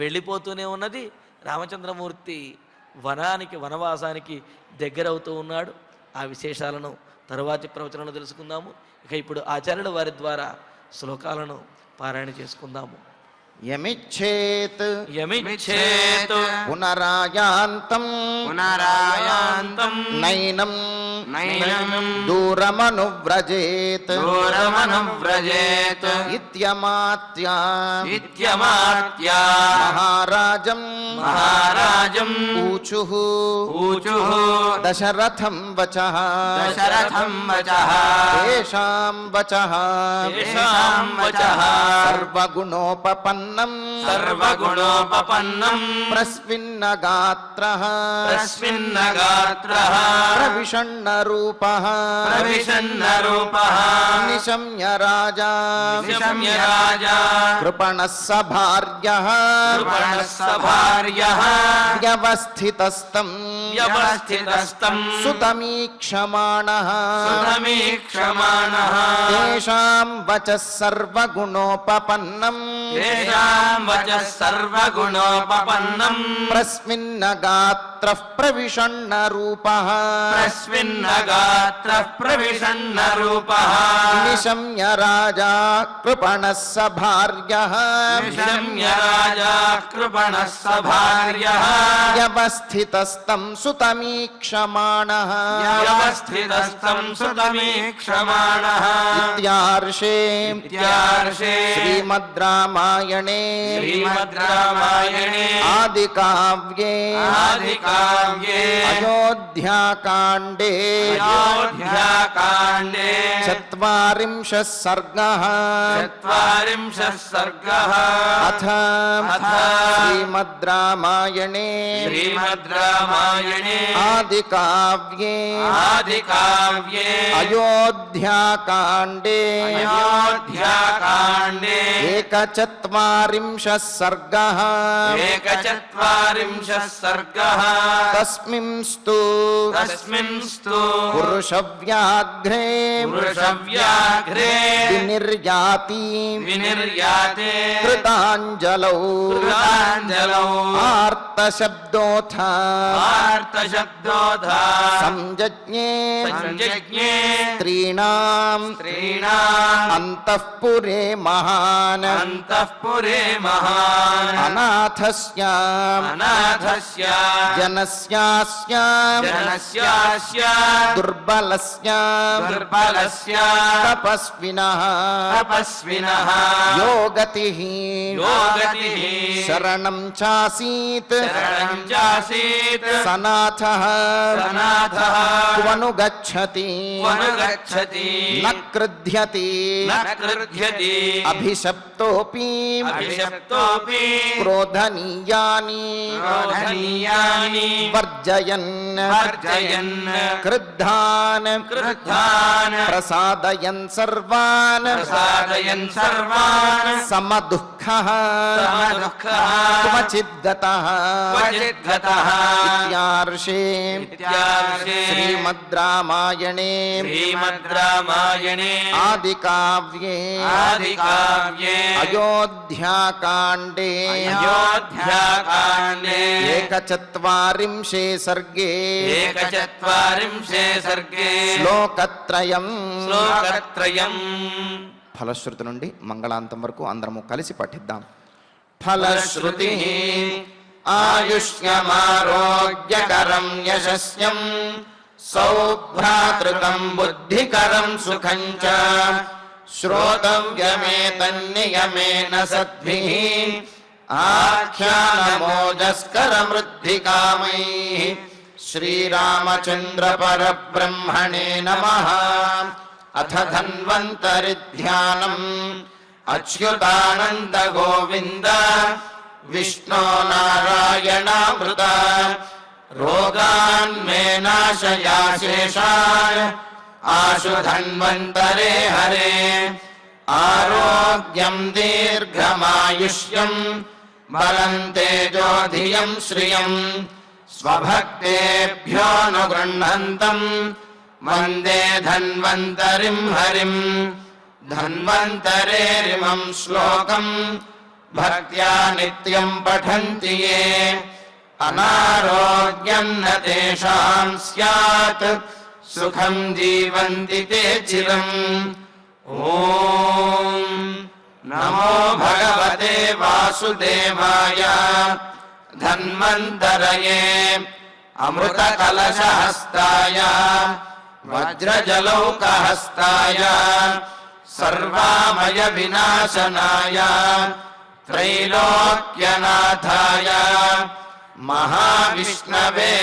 వెళ్ళిపోతూనే ఉన్నది. రామచంద్రమూర్తి వనవాసానికి దగ్గరవుతూ ఉన్నాడు. ఆ విశేషాలను తరువాతి ప్రవచనంలో తెలుసుకుందాము. ఇక ఇప్పుడు ఆచార్యుల వారి ద్వారా శ్లోకాలను పారాయణ చేసుకుందాము. యమిచ్చేత్ పునరాయాంతం నైనం దూరమనువ్రజేత్ ఇత్యమాత్యా మహారాజం ఊచుః దశరథం వచః తేషాం వచః సర్వగుణోపపన్నం ప్రస్విన్నగాత్రః ప్రవిషన్నరూపః నిశమ్య రాజా కృపణः సభార్యః వ్యవస్థితస్తం సుతమీక్షమాణః తేషాం వచః సర్వగుణోపపన్నం ప్రస్మిన్నగాత్రః ప్రవిషన్నరూపః నిశమ్య రాజా కృపణः సభార్యః వ్యవస్థితస్తం సుతమీక్షమాణః ఇత్యార్షే శ్రీమద్ రామాయణే ఆదికావ్యే అయోధ్యాకాండే చత్వారింశः సర్గः అథ శ్రీమద్ రామాయణే ఆదికావ్యే అయోధ్యాకాండే ఏకచత్వారింశः సర్గः తస్మింస్తు పురుషవ్యాఘ్రే వినిర్యాతి కృతాంజలౌ ఆర్తశబ్దోథ సంజజ్ఞే స్త్రీణాం అంతఃపురే మహాన్ అనాథస్యాం జనస్యాస్యాం దుర్బలస్యాం తపస్వినః యోగతిః శరణం చాసీత్ సనాథః త్వనుగచ్చతి న క్రుధ్యతి అభిశప్తోపి క్రోధనీయాని వర్జయన్ క్రుద్ధాన్ ప్రసాదయన్ సర్వాన్ సమదుఃఖః క్వచిద్గతః ఇత్యార్షే శ్రీమద్ రామాయణే ఆదికావ్యే అయోధ్యాకాండే అయోధ్యాకాండే ఏకచత్వారింశే సర్గే ఏకచత్వారింశే సర్గే శ్లోకత్రయం శ్లోకత్రయం. ఫలశ్రుతి నుండి మంగళాంతం వరకు అందరము కలిసి పఠిద్దాం. ఫలశ్రుతి ఆయుష్యమారోగ్యకరం యశస్యం సౌభ్రాతృకం బుద్ధికరం సుఖం చ శ్రోతవ్యమేతన్నియమేన సద్భిః ఆఖ్యానమోజస్కరమృద్ధికామైః. శ్రీరామచంద్ర పరబ్రహ్మణే నమః. అథ ధన్వంతరి ధ్యానం అచ్యుతానంద గోవింద విష్ణో నారాయణామృత రోగాన్మే నాశయాశేషాయ ఆశు ధన్వంతరే హరే. ఆరోగ్యం దీర్ఘమాయుష్యం బలం తేజోధియం శ్రియం స్వభక్తేభ్యోనుగృహంతం వందే ధన్వంతరిం హరిం. ధన్వంతరేరిమం శ్లోకం భక్త్యా నిత్యం పఠంతి యే అనారోగ్యం న తేషాం స్యాత్ సుఖం జీవంతి తే చిరం. ఓం నమో భగవతే వాసుదేవాయ ధన్వంతరయే అమృతకలశహస్తాయ వజ్రజలౌకహస్తాయ సర్వామయ వినాశనాయ త్రైలోక్యనాథాయ మహావిష్ణవే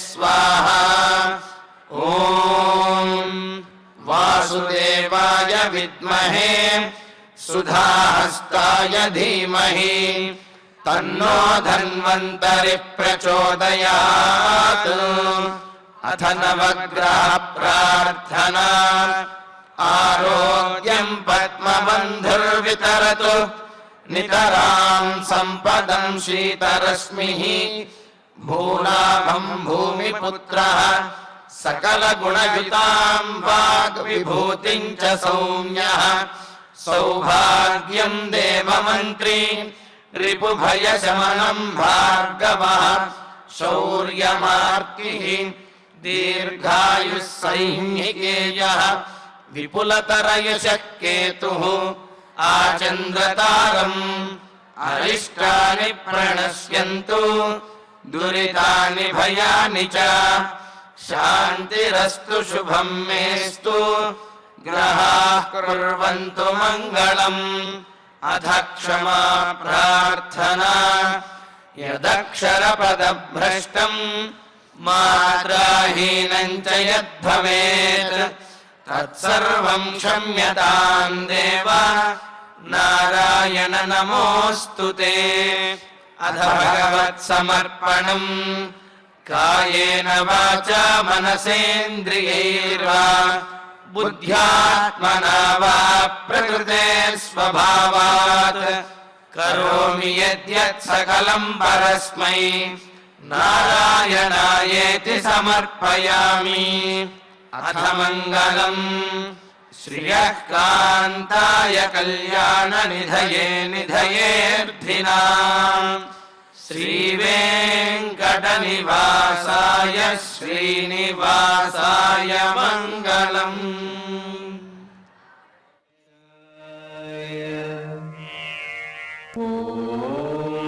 స్వాహా. ఓం వాసుదేవాయ విద్మహే సుధాహస్తాయ ధీమహి తన్నో ధన్వంతరి ప్రచోదయాత్. అథ నవగ్రహ ప్రార్థనా ఆరోగ్యం పద్మబంధుర్వితరతు నితరాం సంపదం శీతరశ్మిః. భూనాభం భూమిపుత్రః సకలగుణయుతాం వాగ్విభూతిం చ సౌమ్యః. సౌభాగ్యం దేవమంత్రీ రిపుభయశమనం భార్గవః. శౌర్యమార్తిః దీర్ఘాయుః సైన్యకేయః. విపులతరయశకేతుః ఆచంద్రతారం. అరిష్టాని ప్రణశ్యంతు దురితాని భయాని చ. శాంతిరస్తు శుభం మేస్తు గ్రహాః కుర్వంతు మంగళం. అథ క్షమా ప్రార్థనా యదక్షరపదభ్రష్టం మాత్రాహీనం చ యద్భవేత్ తత్సర్వం క్షమ్యతాం దేవ నారాయణ నమోऽస్తు తే. అథ భగవత్సమర్పణం కాయేన వాచా మనసేంద్రియైర్వా బుద్ధ్యాత్మనా వా ప్రకృతే స్వభావాత్ కరోమి యద్యత్ సకలం పరస్మై నారాయణాయేతి సమర్పయామి. అథ మంగళం శ్రియః కాంతాయ కళ్యాణ నిధయే నిధయేర్థినాం. శ్రీవేంకటనివాసాయ శ్రీనివాసాయ మంగళం. ఓం